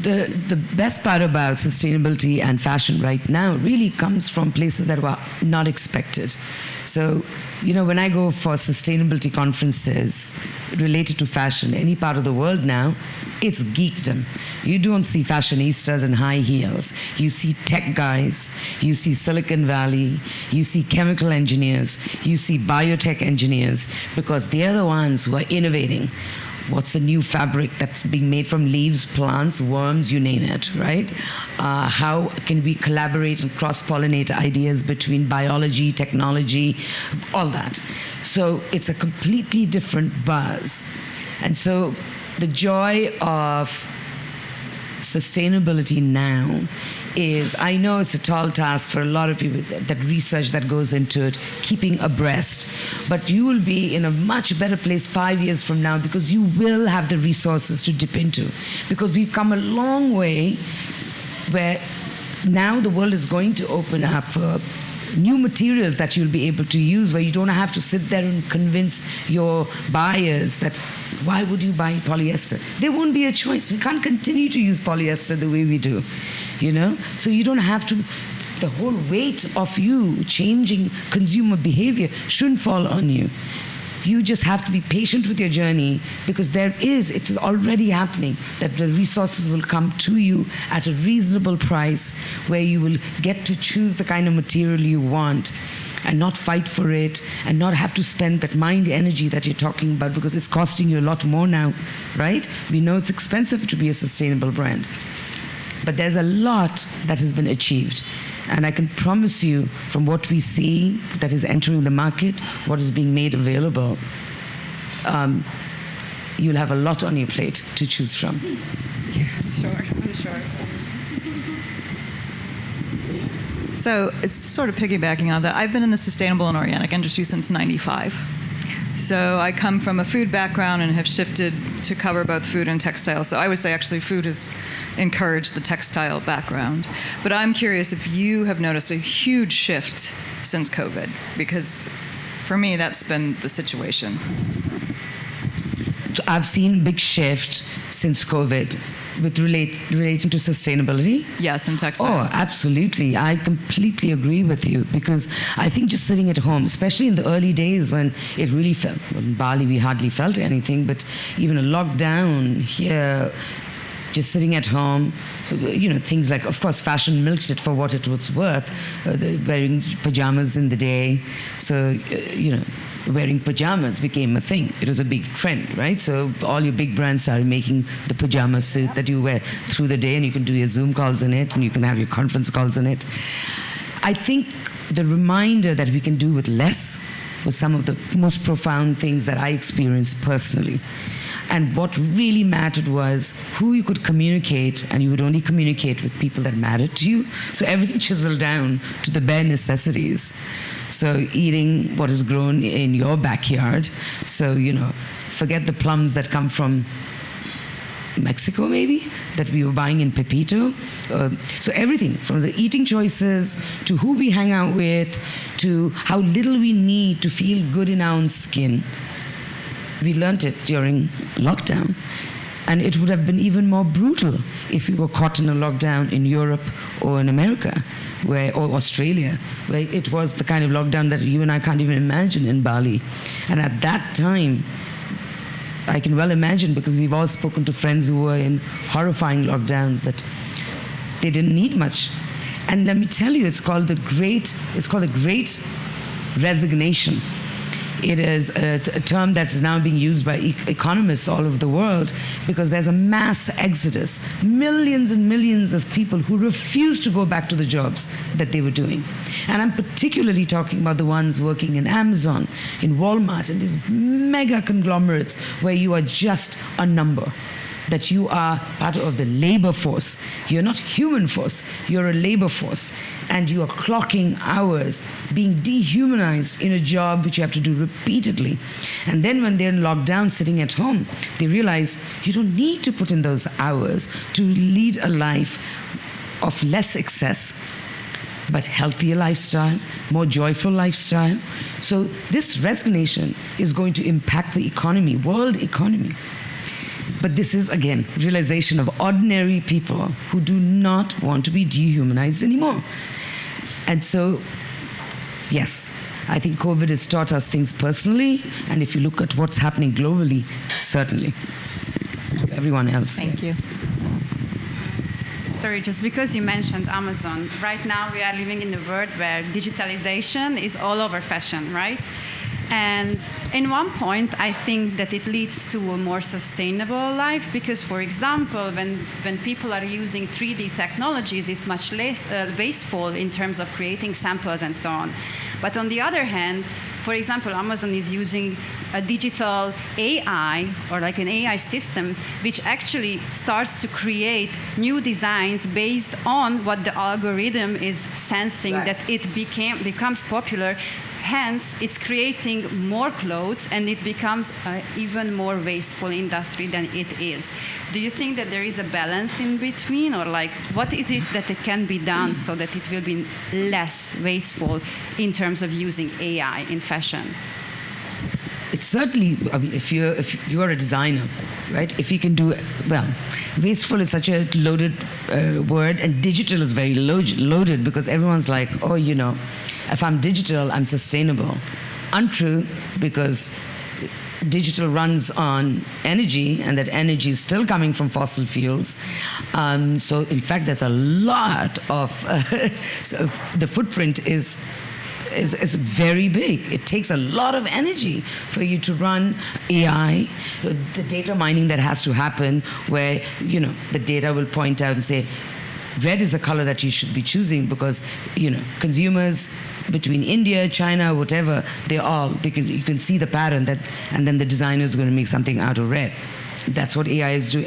The best part about sustainability and fashion right now really comes from places that were not expected. So, when I go for sustainability conferences related to fashion, any part of the world now, it's geekdom. You don't see fashionistas in high heels. You see tech guys, you see Silicon Valley, you see chemical engineers, you see biotech engineers, because they're the ones who are innovating. What's the new fabric that's being made from leaves, plants, worms, you name it, right? How can we collaborate and cross-pollinate ideas between biology, technology, all that. So it's a completely different buzz. And so the joy of sustainability now is, I know it's a tall task for a lot of people, that research that goes into it, keeping abreast, but you will be in a much better place 5 years from now because you will have the resources to dip into. Because we've come a long way where now the world is going to open up for new materials that you'll be able to use, where you don't have to sit there and convince your buyers that, why would you buy polyester? There won't be a choice. We can't continue to use polyester the way we do, So you don't have to, the whole weight of you changing consumer behavior shouldn't fall on you. You just have to be patient with your journey, because it's already happening, that the resources will come to you at a reasonable price where you will get to choose the kind of material you want and not fight for it and not have to spend that mind energy that you're talking about, because it's costing you a lot more now, right? We know it's expensive to be a sustainable brand. But there's a lot that has been achieved. And I can promise you, from what we see that is entering the market, what is being made available, you'll have a lot on your plate to choose from. Yeah, I'm sure. So it's sort of piggybacking on that. I've been in the sustainable and organic industry since '95. So I come from a food background and have shifted to cover both food and textile. So I would say actually food has encouraged the textile background. But I'm curious if you have noticed a huge shift since COVID, because for me that's been the situation. I've seen a big shift since COVID with relating to sustainability. Yes, in textiles. Oh, absolutely. I completely agree with you, because I think just sitting at home, especially in the early days when it really felt, in Bali we hardly felt anything, but even a lockdown here, just sitting at home, things like, of course, fashion milked it for what it was worth, wearing pajamas in the day. So, wearing pajamas became a thing. It was a big trend, right? So all your big brands started making the pajama suit that you wear through the day, and you can do your Zoom calls in it, and you can have your conference calls in it. I think the reminder that we can do with less was some of the most profound things that I experienced personally. And what really mattered was who you could communicate, and you would only communicate with people that mattered to you. So everything chiseled down to the bare necessities. So eating what is grown in your backyard. So, forget the plums that come from Mexico, maybe, that we were buying in Pepito. So everything, from the eating choices to who we hang out with to how little we need to feel good in our own skin. We learned it during lockdown. And it would have been even more brutal if we were caught in a lockdown in Europe or in America, or Australia, where it was the kind of lockdown that you and I can't even imagine in Bali. And at that time, I can well imagine, because we've all spoken to friends who were in horrifying lockdowns, that they didn't need much. And let me tell you, it's called the Great Resignation. It is a term that's now being used by economists all over the world, because there's a mass exodus, millions and millions of people who refuse to go back to the jobs that they were doing. And I'm particularly talking about the ones working in Amazon, in Walmart, in these mega conglomerates where you are just a number. that you are part of the labor force. You're not human force, you're a labor force. And you are clocking hours, being dehumanized in a job which you have to do repeatedly. And then when they're locked down, sitting at home, they realize you don't need to put in those hours to lead a life of less excess, but healthier lifestyle, more joyful lifestyle. So this resignation is going to impact the economy, world economy. But this is, again, realization of ordinary people who do not want to be dehumanized anymore. And so, yes, I think COVID has taught us things personally, and if you look at what's happening globally, certainly. Everyone else. Thank you. Sorry, just because you mentioned Amazon, right now we are living in a world where digitalization is all over fashion, right? And in one point, I think that it leads to a more sustainable life because, for example, when people are using 3D technologies, it's much less wasteful in terms of creating samples and so on. But on the other hand, for example, Amazon is using a digital AI or like an AI system, which actually starts to create new designs based on what the algorithm is sensing that it becomes popular. Hence, it's creating more clothes, and it becomes an even more wasteful industry than it is. Do you think that there is a balance in between, or like what is it that it can be done so that it will be less wasteful in terms of using AI in fashion? It's certainly, I mean, if you are a designer, right? If you can do, well, wasteful is such a loaded word, and digital is very loaded because everyone's like, oh, you know, if I'm digital, I'm sustainable. Untrue, because digital runs on energy, and that energy is still coming from fossil fuels. So, in fact, there's a lot of so the footprint is very big. It takes a lot of energy for you to run AI, the data mining that has to happen, where you know the data will point out and say, red is the color that you should be choosing because you know consumers between India, China, whatever, you can see the pattern that, and then the designer is going to make something out of red. That's what AI is doing,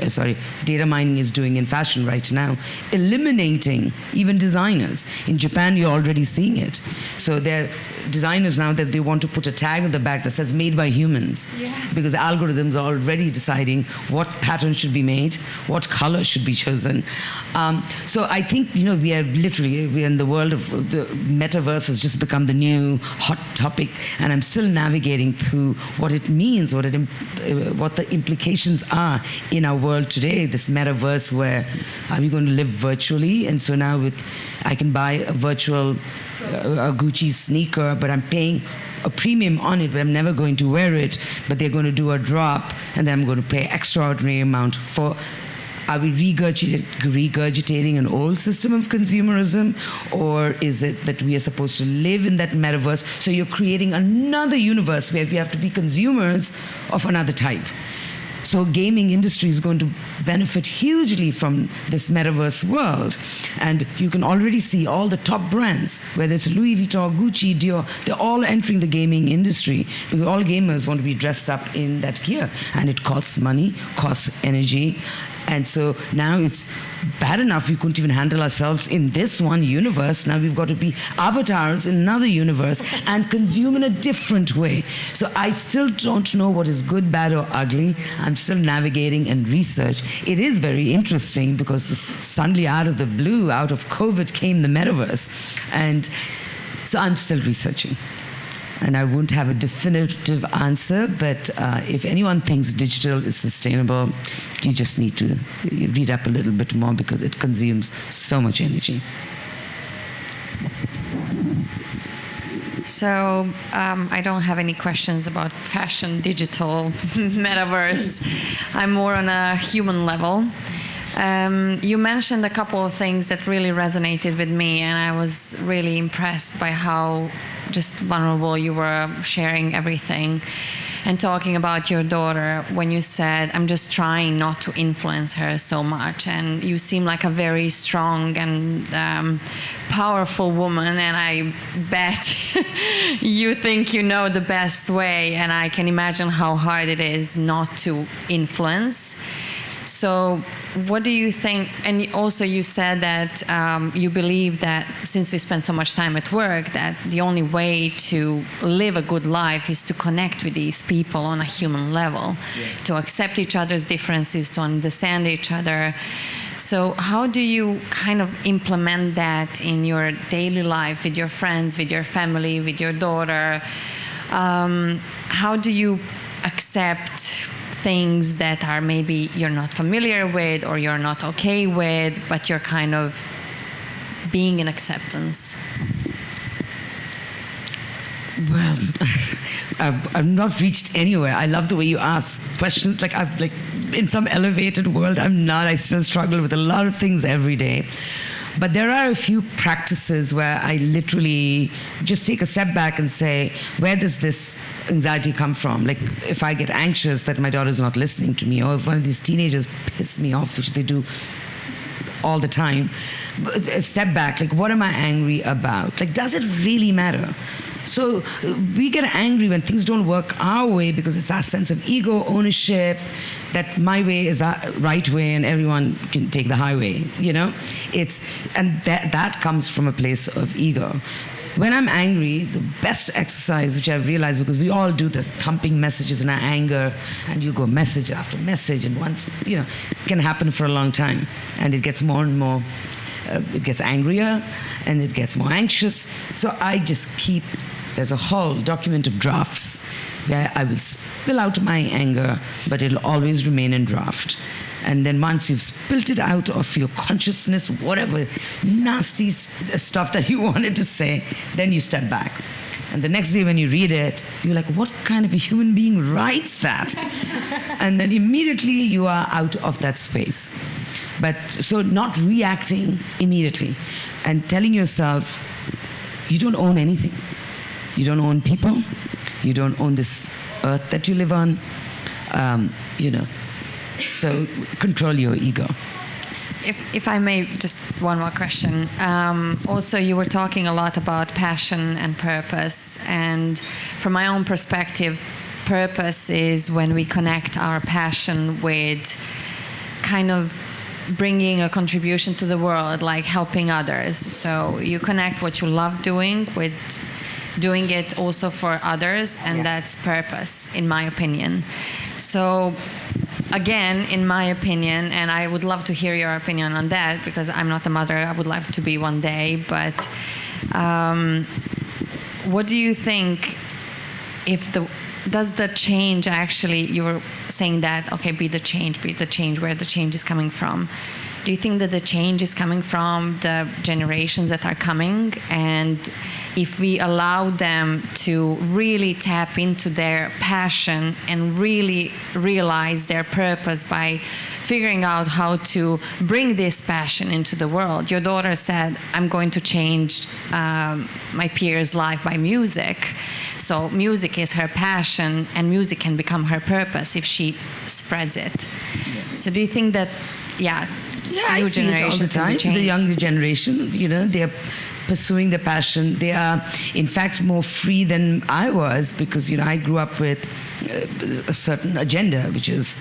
data mining is doing in fashion right now, eliminating even designers. In Japan, you're already seeing it. So there are designers now that they want to put a tag on the back that says made by humans, because the algorithms are already deciding what pattern should be made, what color should be chosen. So I think, you know, we're in the world of the metaverse has just become the new hot topic, and I'm still navigating through what it means, what the implications are in our world today, this metaverse where are we going to live virtually? And so now I can buy a virtual a Gucci sneaker, but I'm paying a premium on it, but I'm never going to wear it, but they're going to do a drop, and then I'm going to pay extraordinary amount for. Are we regurgitating an old system of consumerism, or is it that we are supposed to live in that metaverse? So you're creating another universe where we have to be consumers of another type. So gaming industry is going to benefit hugely from this metaverse world. And you can already see all the top brands, whether it's Louis Vuitton, Gucci, Dior, they're all entering the gaming industry because all gamers want to be dressed up in that gear. And it costs money, costs energy. And so now it's bad enough we couldn't even handle ourselves in this one universe. Now we've got to be avatars in another universe and consume in a different way. So I still don't know what is good, bad, or ugly. I'm still navigating and research. It is very interesting because suddenly out of the blue, out of COVID came the metaverse. And so I'm still researching. And I won't have a definitive answer, but if anyone thinks digital is sustainable, you just need to read up a little bit more because it consumes so much energy. So I don't have any questions about fashion, digital, metaverse. I'm more on a human level. You mentioned a couple of things that really resonated with me, and I was really impressed by how just vulnerable you were sharing everything and talking about your daughter when you said, I'm just trying not to influence her so much. And you seem like a very strong and powerful woman, and I bet you think you know the best way, and I can imagine how hard it is not to influence. So what do you think? And also you said that you believe that since we spend so much time at work, that the only way to live a good life is to connect with these people on a human level, yes, to accept each other's differences, to understand each other. So how do you kind of implement that in your daily life with your friends, with your family, with your daughter? How do you accept things that are maybe you're not familiar with or you're not okay with, but you're kind of being in acceptance? Well, I've not reached anywhere. I love the way you ask questions. Like in some elevated world, I'm not. I still struggle with a lot of things every day. But there are a few practices where I literally just take a step back and say, where does this anxiety come from? Like if I get anxious that my daughter's not listening to me, or if one of these teenagers piss me off, which they do all the time, a step back, like what am I angry about? Like, does it really matter? So we get angry when things don't work our way because it's our sense of ego, ownership, that my way is our right way and everyone can take the highway, you know? And that comes from a place of ego. When I'm angry, the best exercise, which I've realized, because we all do this, thumping messages in our anger, and you go message after message, and once, it can happen for a long time. And it gets more and more, it gets angrier, and it gets more anxious. So I just there's a whole document of drafts where I will spill out my anger, but it'll always remain in draft. And then once you've spilt it out of your consciousness, whatever nasty stuff that you wanted to say, then you step back. And the next day when you read it, you're like, what kind of a human being writes that? And then immediately you are out of that space. But so not reacting immediately and telling yourself, you don't own anything. You don't own people. You don't own this earth that you live on. So control your ego. If I may, just one more question. Also, you were talking a lot about passion and purpose. And from my own perspective, purpose is when we connect our passion with kind of bringing a contribution to the world, like helping others. So you connect what you love doing with doing it also for others, and that's purpose, in my opinion. So again, in my opinion, and I would love to hear your opinion on that, because I'm not a mother, I would love to be one day, but what do you think, does the change actually, you were saying that, okay, be the change, where the change is coming from. Do you think that the change is coming from the generations that are coming? And if we allow them to really tap into their passion and really realize their purpose by figuring out how to bring this passion into the world. Your daughter said, I'm going to change my peer's life by music. So music is her passion, and music can become her purpose if she spreads it. Yeah. So do you think that, I see it all the time. The younger generation, they're pursuing their passion. They are, in fact, more free than I was, because, I grew up with a certain agenda, which is,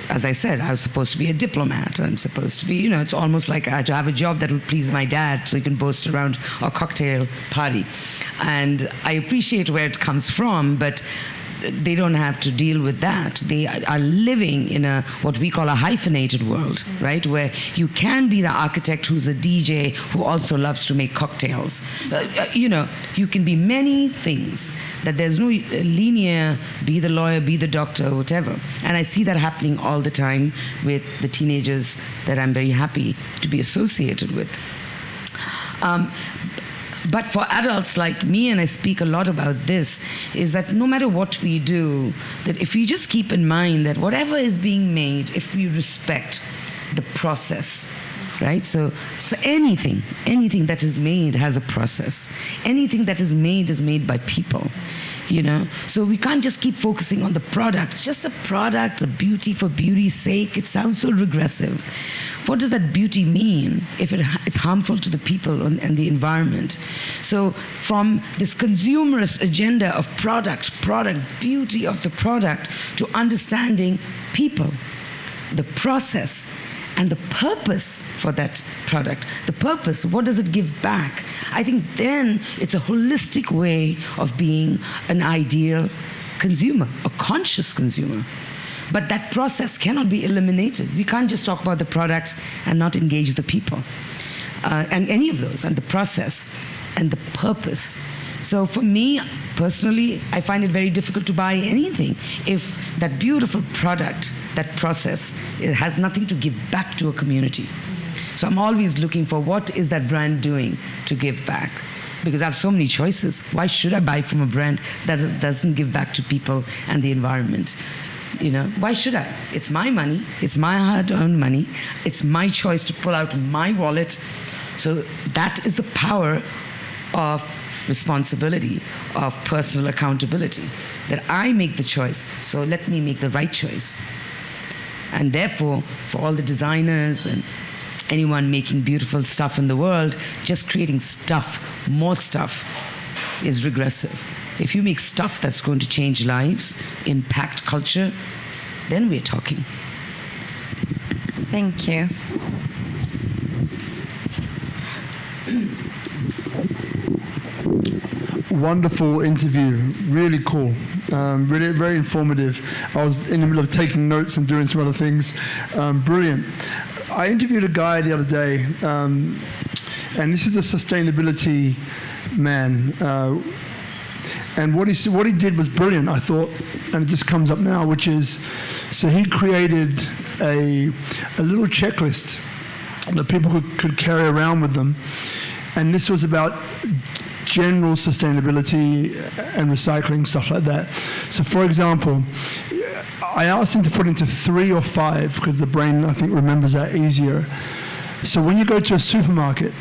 as I said, I was supposed to be a diplomat. I'm supposed to be, it's almost like I had to have a job that would please my dad so he can boast around a cocktail party. And I appreciate where it comes from, but they don't have to deal with that. They are living in what we call a hyphenated world, right? Where you can be the architect who's a DJ who also loves to make cocktails. You can be many things, that there's no linear, be the lawyer, be the doctor, whatever. And I see that happening all the time with the teenagers that I'm very happy to be associated with. But for adults like me, and I speak a lot about this, is that no matter what we do, that if we just keep in mind that whatever is being made, if we respect the process, right? So anything that is made has a process. Anything that is made by people, So we can't just keep focusing on the product. It's just a product, a beauty for beauty's sake. It sounds so regressive. What does that beauty mean if it's harmful to the people and the environment? So from this consumerist agenda of product, beauty of the product, to understanding people. the process, and the purpose for that product. The purpose, what does it give back? I think then it's a holistic way of being an ideal consumer, a conscious consumer. But that process cannot be eliminated. We can't just talk about the product and not engage the people. And any of those, and the process and the purpose. So for me, personally, I find it very difficult to buy anything if that beautiful product, that process, it has nothing to give back to a community. So I'm always looking for what is that brand doing to give back? Because I have so many choices. Why should I buy from a brand that doesn't give back to people and the environment? You know, why should I? It's my money. It's my hard-earned money. It's my choice to pull out my wallet. So that is the power of responsibility, of personal accountability, that I make the choice. So let me make the right choice. And therefore, for all the designers and anyone making beautiful stuff in the world, just creating stuff, more stuff, is regressive. If you make stuff that's going to change lives, impact culture, then we're talking. Thank you. Wonderful interview, really cool, really very informative. I was in the middle of taking notes and doing some other things. Brilliant. I interviewed a guy the other day, and this is a sustainability man. And what he did was brilliant, I thought, and it just comes up now, which is, so he created a little checklist that people could carry around with them, and this was about general sustainability and recycling, stuff like that. So for example, I asked him to put into 3 or 5, because the brain, I think, remembers that easier. So when you go to a supermarket,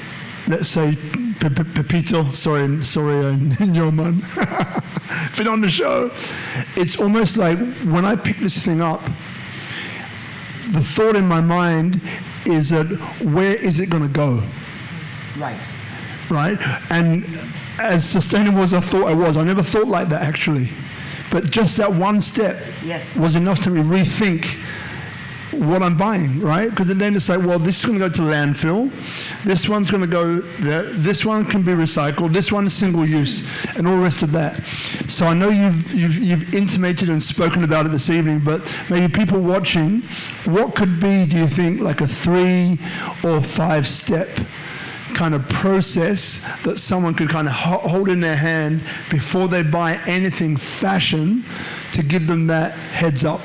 let's say Pepito, sorry, Nyoman, been on the show. It's almost like when I pick this thing up, the thought in my mind is that where is it going to go? Right? And as sustainable as I thought I was, I never thought like that actually. But just that one step was enough to me rethink what I'm buying, right? Because then it's like, well, this is going to go to landfill, this one's going to go there, this one can be recycled, this one is single use, and all the rest of that. So I know you've intimated and spoken about it this evening, but maybe people watching, what could be, do you think, like a 3 or 5 step kind of process that someone could kind of hold in their hand before they buy anything fashion to give them that heads up?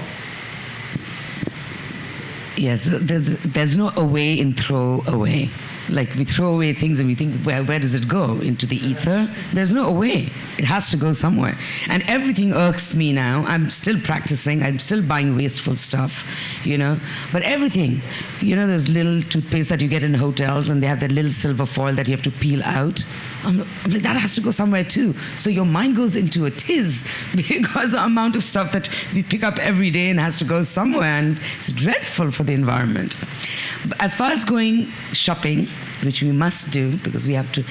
Yes, there's no away in throw away. Like we throw away things and we think, where does it go? Into the ether? There's no away. It has to go somewhere. And everything irks me now. I'm still practicing. I'm still buying wasteful stuff, you know. But everything, you know, there's little toothpaste that you get in hotels and they have that little silver foil that you have to peel out. I'm like, that has to go somewhere too. So your mind goes into a tiz because the amount of stuff that we pick up every day and has to go somewhere, and it's dreadful for the environment. As far as going shopping, which we must do because we have to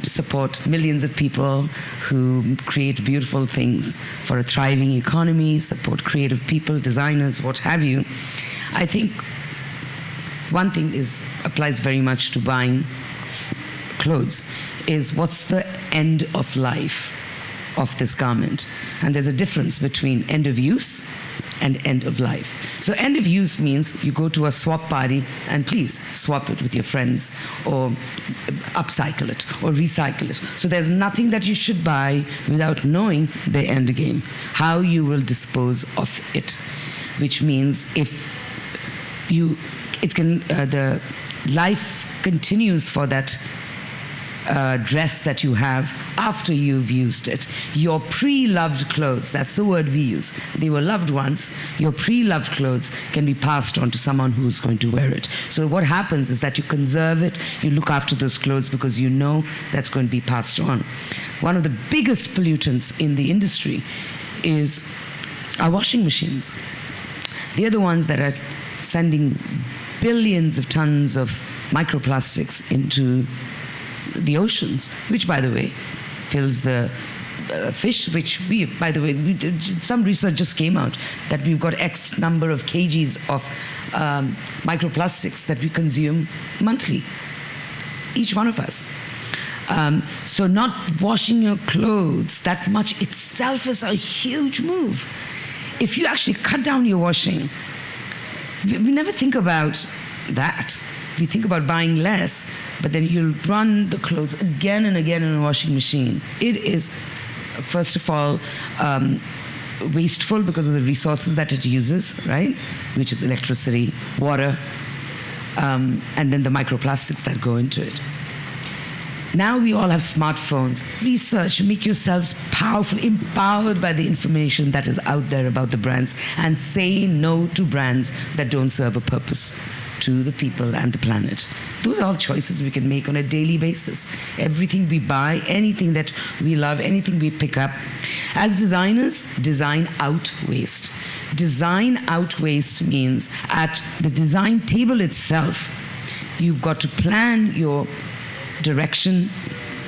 support millions of people who create beautiful things for a thriving economy, support creative people, designers, what have you. I think one thing applies very much to buying clothes is what's the end of life of this garment. And there's a difference between end of use and end of life. So end of use means you go to a swap party and please swap it with your friends or upcycle it or recycle it. So there's nothing that you should buy without knowing the end game, how you will dispose of it, which means the life continues for that dress that you have after you've used it. Your pre-loved clothes, that's the word we use. They were loved once. Your pre-loved clothes can be passed on to someone who's going to wear it. So what happens is that you conserve it, you look after those clothes because you know that's going to be passed on. One of the biggest pollutants in the industry is our washing machines. They're the ones that are sending billions of tons of microplastics into the oceans, which, by the way, fills the fish, which we, by the way, some research just came out that we've got X number of kgs of microplastics that we consume monthly, each one of us. So not washing your clothes that much itself is a huge move. If you actually cut down your washing, we never think about that. We think about buying less, but then you'll run the clothes again and again in a washing machine. It is, first of all, wasteful because of the resources that it uses, right? Which is electricity, water, and then the microplastics that go into it. Now we all have smartphones. Research, make yourselves powerful, empowered by the information that is out there about the brands, and say no to brands that don't serve a purpose to the people and the planet. Those are all choices we can make on a daily basis. Everything we buy, anything that we love, anything we pick up. As designers, design out waste. Design out waste means at the design table itself, you've got to plan your direction,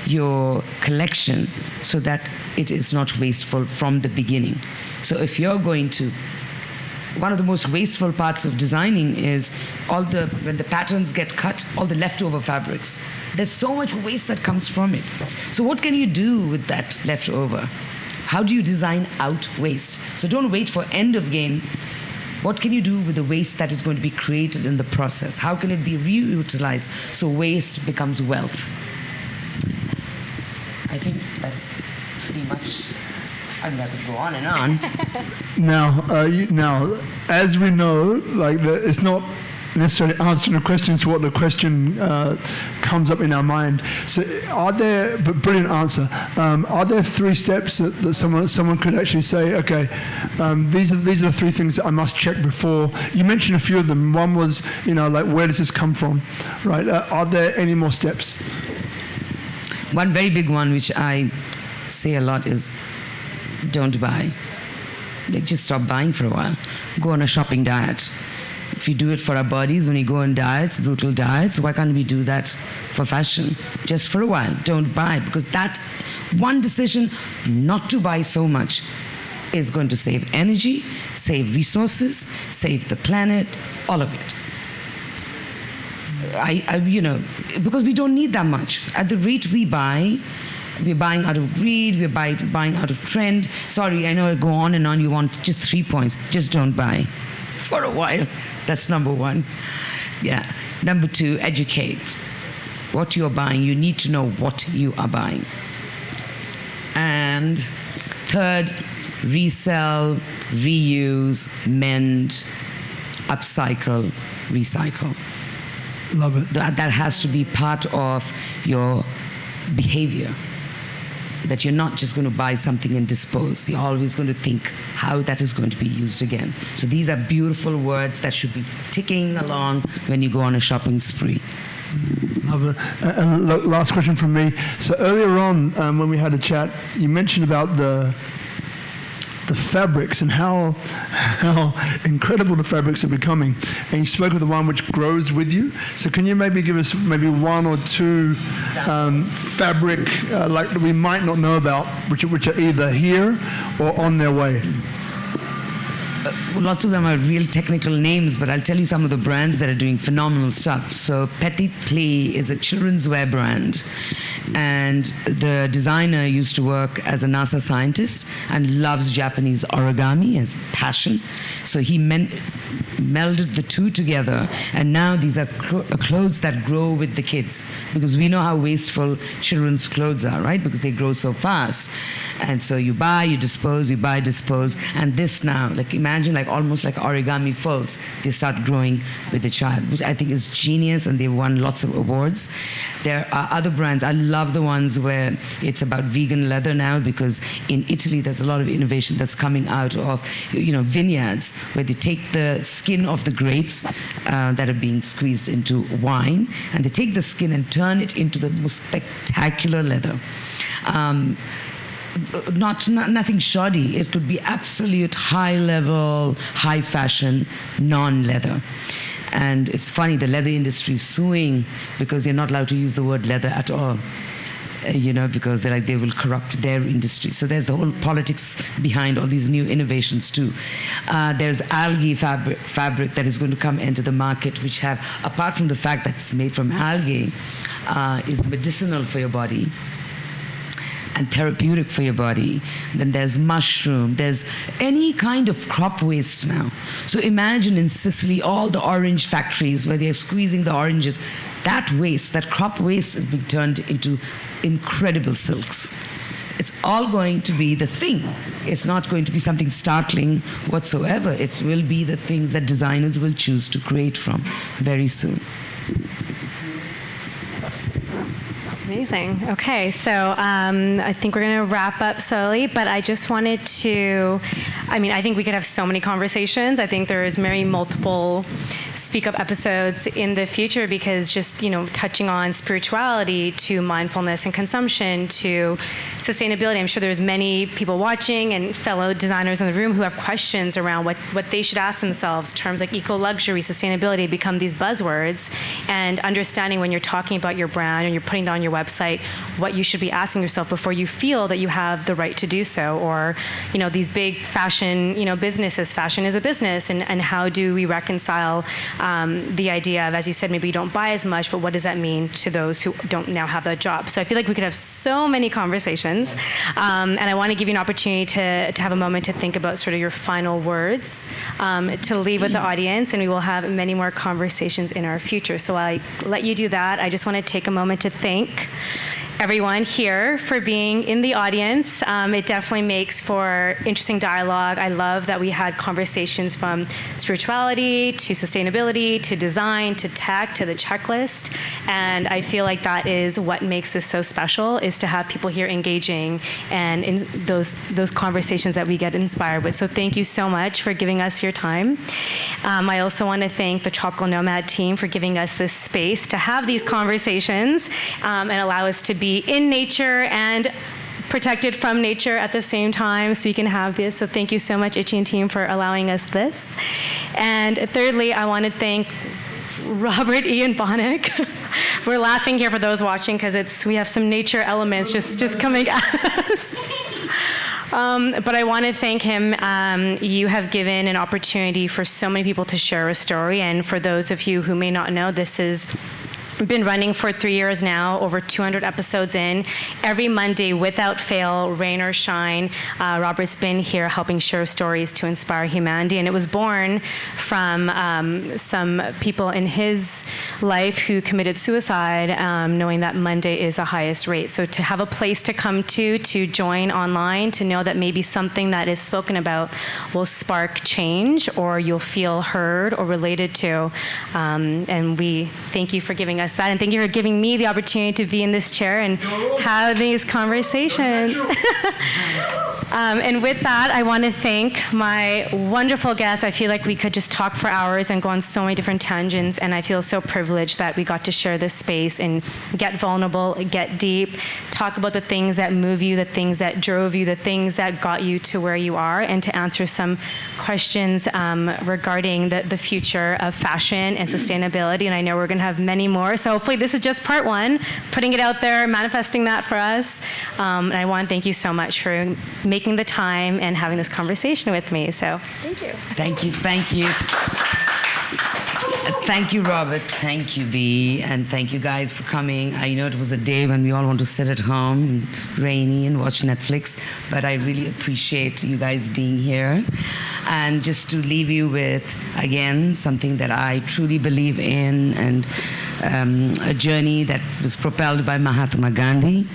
your collection, so that it is not wasteful from the beginning. So if you're going to, one of the most wasteful parts of designing is when the patterns get cut, all the leftover fabrics. There's so much waste that comes from it. So what can you do with that leftover? How do you design out waste? So don't wait for end of game. What can you do with the waste that is going to be created in the process? How can it be reutilized so waste becomes wealth? I think that's pretty much, I mean, I could go on and on. Now, as we know, it's not necessarily answering the question, it's what the question comes up in our mind. So brilliant answer. Are there 3 steps that someone could actually say, okay, these are the 3 things that I must check before? You mentioned a few of them. One was, where does this come from, right? Are there any more steps? One very big one, which I say a lot, is don't buy. Just stop buying for a while. Go on a shopping diet. If you do it for our bodies, when we go on diets, brutal diets, why can't we do that for fashion? Just for a while. Don't buy, because that one decision not to buy so much is going to save energy, save resources, save the planet, all of it. Because we don't need that much. At the rate we buy, we're buying out of greed, we're buying out of trend. Sorry, I know I go on and on. You want just 3 points. Just don't buy for a while. That's number 1. Yeah. Number 2, educate. What you're buying, you need to know what you are buying. And 3rd, resell, reuse, mend, upcycle, recycle. Love it. That has to be part of your behavior. That you're not just going to buy something and dispose. You're always going to think how that is going to be used again. So these are beautiful words that should be ticking along when you go on a shopping spree. Love it. And last question from me. So earlier on, when we had a chat, you mentioned about the fabrics and how incredible the fabrics are becoming. And you spoke of the one which grows with you. So can you maybe give us maybe 1 or 2 fabric that we might not know about, which are either here or on their way? Lots of them are real technical names, but I'll tell you some of the brands that are doing phenomenal stuff. So Petit Pli is a children's wear brand, and the designer used to work as a NASA scientist and loves Japanese origami as passion. So he melded the 2 together, and now these are clothes that grow with the kids, because we know how wasteful children's clothes are, right? Because they grow so fast. And so you buy, you dispose, you buy, dispose, and this now, imagine almost like origami folds, they start growing with the child, which I think is genius, and they've won lots of awards. There are other brands. I love the ones where it's about vegan leather now, because in Italy there's a lot of innovation that's coming out of vineyards, where they take the skin of the grapes that are being squeezed into wine, and they take the skin and turn it into the most spectacular leather. Nothing shoddy. It could be absolute high level, high fashion, non-leather. And it's funny, the leather industry is suing because they're not allowed to use the word leather at all. because they will corrupt their industry. So there's the whole politics behind all these new innovations too. There's algae fabric that is going to come into the market, which have, apart from the fact that it's made from algae, is medicinal for your body and therapeutic for your body. Then there's mushroom. There's any kind of crop waste now. So imagine in Sicily, all the orange factories where they're squeezing the oranges. That waste, that crop waste is being turned into incredible silks. It's all going to be the thing. It's not going to be something startling whatsoever. It will be the things that designers will choose to create from very soon. Amazing. Okay, so I think we're going to wrap up slowly, but I just wanted to, I think we could have so many conversations. I think there's many multiple Speak Up episodes in the future, because just, touching on spirituality to mindfulness and consumption to sustainability, I'm sure there's many people watching and fellow designers in the room who have questions around what they should ask themselves. Terms like eco-luxury, sustainability become these buzzwords, and understanding when you're talking about your brand and you're putting that on your website, what you should be asking yourself before you feel that you have the right to do so. Or, these big fashion, businesses, fashion is a business, and how do we reconcile the idea of, as you said, maybe you don't buy as much, but what does that mean to those who don't now have that job? So I feel like we could have so many conversations, and I want to give you an opportunity to have a moment to think about sort of your final words to leave with the audience, and we will have many more conversations in our future. So while I let you do that, I just want to take a moment to thank everyone here for being in the audience. It definitely makes for interesting dialogue. I love that we had conversations from spirituality to sustainability to design to tech to the checklist. And I feel like that is what makes this so special, is to have people here engaging and in those conversations that we get inspired with. So thank you so much for giving us your time. I also want to thank the Tropical Nomad team for giving us this space to have these conversations and allow us to be in nature and protected from nature at the same time, so we can have this. So thank you so much, Itchy and team, for allowing us this. And thirdly, I want to thank Robert E. and Bonnick. We're laughing here for those watching because we have some nature elements just coming at us. But I want to thank him. You have given an opportunity for so many people to share a story. And for those of you who may not know, this is been running for 3 years now, over 200 episodes in. Every Monday, without fail, rain or shine, Robert's been here helping share stories to inspire humanity. And it was born from some people in his life who committed suicide, knowing that Monday is the highest rate. So to have a place to come to join online, to know that maybe something that is spoken about will spark change, or you'll feel heard or related to. And we thank you for giving us that, and thank you for giving me the opportunity to be in this chair and have these conversations. And with that, I want to thank my wonderful guests. I feel like we could just talk for hours and go on so many different tangents, and I feel so privileged that we got to share this space and get vulnerable, get deep, talk about the things that move you, the things that drove you, the things that got you to where you are, and to answer some questions regarding the future of fashion and sustainability. And I know we're going to have many more. So hopefully this is just part one, putting it out there, manifesting that for us. And I want to thank you so much for making the time and having this conversation with me. So thank you. Thank you. Thank you. Thank you, Robert. Thank you, Bea. And thank you guys for coming. I know it was a day when we all want to sit at home, and rainy, and watch Netflix, but I really appreciate you guys being here. And just to leave you with, again, something that I truly believe in, and a journey that was propelled by Mahatma Gandhi.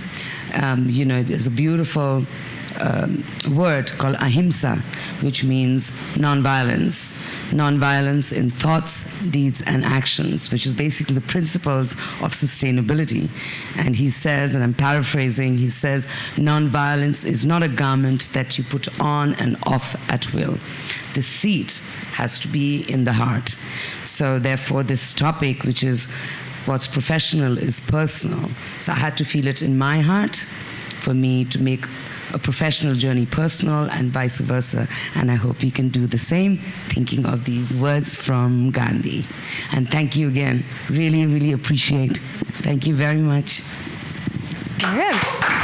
There's a beautiful word called ahimsa, which means nonviolence. Nonviolence in thoughts, deeds, and actions, which is basically the principles of sustainability. And he says, and I'm paraphrasing, he says, nonviolence is not a garment that you put on and off at will. The seat has to be in the heart. So therefore, this topic, which is what's professional is personal. So I had to feel it in my heart for me to make a professional journey personal, and vice versa. And I hope you can do the same, thinking of these words from Gandhi. And thank you again. Really, really appreciate. Thank you very much. All right.